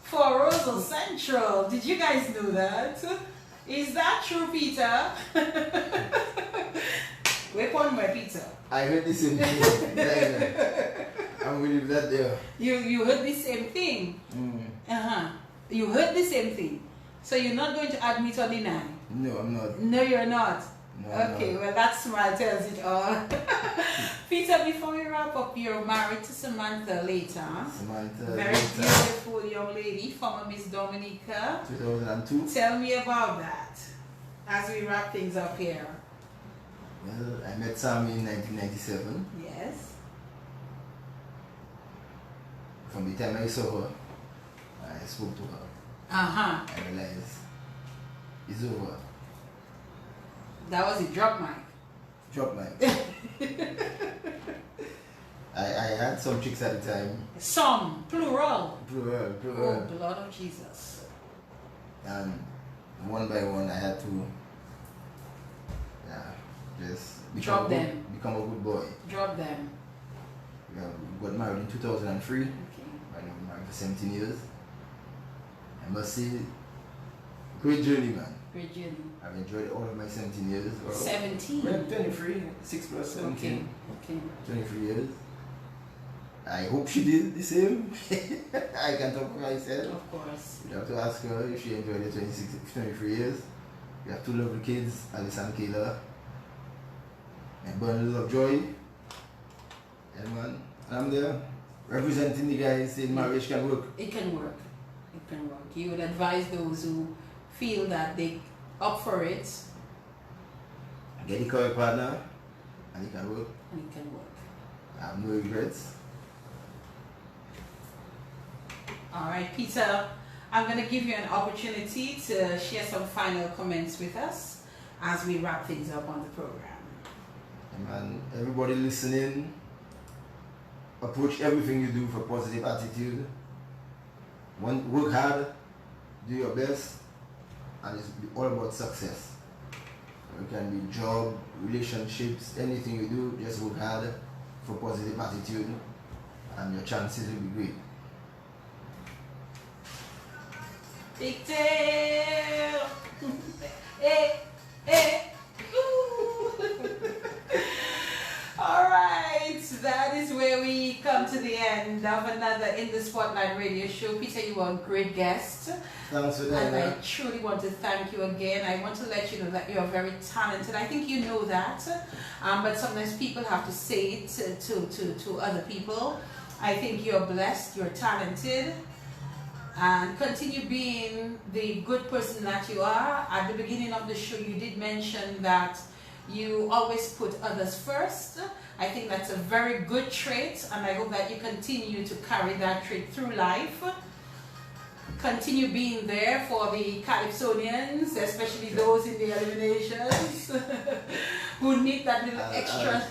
S2: for Rosal Central. Did you guys know that? Is that true, Peter? Whip on my Peter.
S1: I heard the same thing. I'm with that there.
S2: You heard the same thing? You heard the same thing. So you're not going to admit or deny?
S1: No, I'm not.
S2: No, you're not.
S1: No,
S2: Okay, well that smile tells it all. Peter, before we wrap up, you're married to Samantha Letang.
S1: Samantha
S2: Very
S1: Letang.
S2: beautiful young lady, former Miss Dominica.
S1: 2002.
S2: Tell me about that as we wrap things up here.
S1: Well, I met Sammy in 1997.
S2: Yes.
S1: From the time I saw her, I spoke to her.
S2: Uh-huh.
S1: I realized it's over.
S2: That was it, drop mic.
S1: Drop mic. I had some chicks at the time.
S2: Some, plural.
S1: Plural.
S2: Oh, blood of Jesus.
S1: And one by one I had to just become a good boy.
S2: Drop them.
S1: We got married in 2003.
S2: Okay.
S1: I've been married for 17 years. I must say, great journey, man.
S2: Great journey.
S1: I've enjoyed all of my 17 years.
S2: 17?
S1: Well, 23, 6 plus 17.
S2: Okay.
S1: 23 years. I hope she did the same. I can talk for myself.
S2: Of course.
S1: You have to ask her if she enjoyed the 23 years. We have 2 lovely kids, Alice and Kayla. And bundles of joy. And man, I'm there representing the guys saying marriage can work.
S2: It can work. It can work. You would advise those who feel that they up for it.
S1: Get the correct partner and it can work.
S2: And it can work.
S1: I have no regrets.
S2: Alright, Peter, I'm going to give you an opportunity to share some final comments with us as we wrap things up on the program.
S1: And everybody listening, approach everything you do for positive attitude. Work hard, do your best, and it's all about success. It can be job, relationships, anything you do, just work hard for positive attitude and your chances will be great.
S2: Big tail! Hey! Alright, that is where we come to the end of another In the Spotlight radio show. Peter, you were a great guest.
S1: Thanks for that.
S2: And I truly want to thank you again. I want to let you know that you're very talented. I think you know that. But sometimes people have to say it to other people. I think you're blessed, you're talented. And continue being the good person that you are. At the beginning of the show, you did mention that you always put others first. I think that's a very good trait, and I hope that you continue to carry that trait through life. Continue being there for the Calypsonians, especially those in the eliminations who need that little extra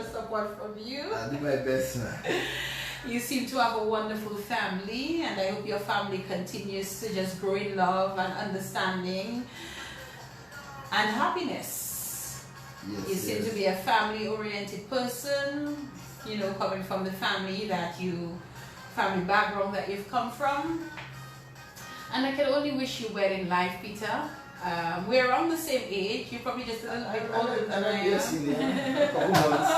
S2: support from you.
S1: I'll do my best, man.
S2: You seem to have a wonderful family, and I hope your family continues to just grow in love and understanding and happiness.
S1: Yes,
S2: You seem to be a family-oriented person, you know, coming from the family background that you've come from. And I can only wish you well in life, Peter. We're around the same age. You're probably just a little bit older than I am.
S1: Yes, a couple months,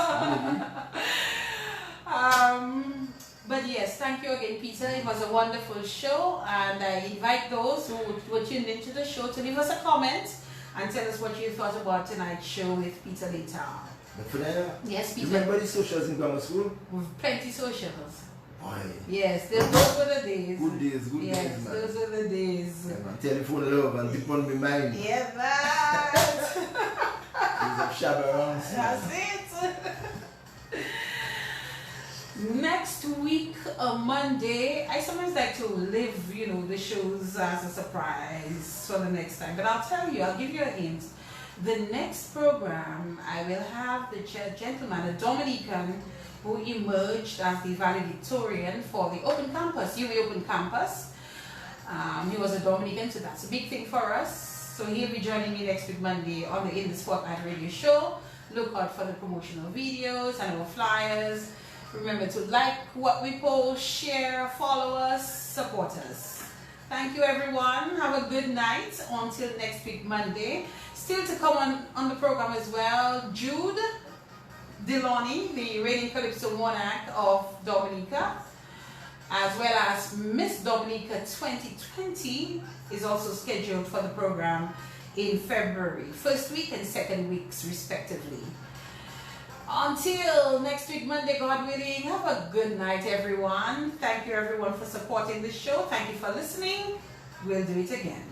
S1: maybe.
S2: But yes, thank you again, Peter. It was a wonderful show, and I invite those who were tuned into the show to leave us a comment and tell us what you thought about tonight's show with Peter Letang.
S1: But Ferdina,
S2: Yes,
S1: you
S2: Peter.
S1: remember the socials in grammar school?
S2: With plenty socials.
S1: Boy.
S2: Yes, those were the days.
S1: Good days,
S2: Yes,
S1: man.
S2: those were the days.
S1: Yeah, man. Telephone love and dip on my mind.
S2: Yeah, that.
S1: Days of shabba around.
S2: That's it. Next week, Monday, I sometimes like to leave, the shows as a surprise for the next time. But I'll give you a hint. The next program, I will have the gentleman, a Dominican, who emerged as the valedictorian for the Open Campus, UWI Open Campus. He was a Dominican, so that's a big thing for us. So he'll be joining me next week, Monday, on the In the Spotlight radio show. Look out for the promotional videos and our flyers. Remember to like what we post, share, follow us, support us. Thank you, everyone. Have a good night until next week, Monday. Still to come on the program as well, Jude Deloney, the reigning Calypso monarch of Dominica, as well as Miss Dominica 2020 is also scheduled for the program in February, first week and second weeks respectively. Until next week, Monday, God willing, have a good night, everyone. Thank you, everyone, for supporting the show. Thank you for listening. We'll do it again.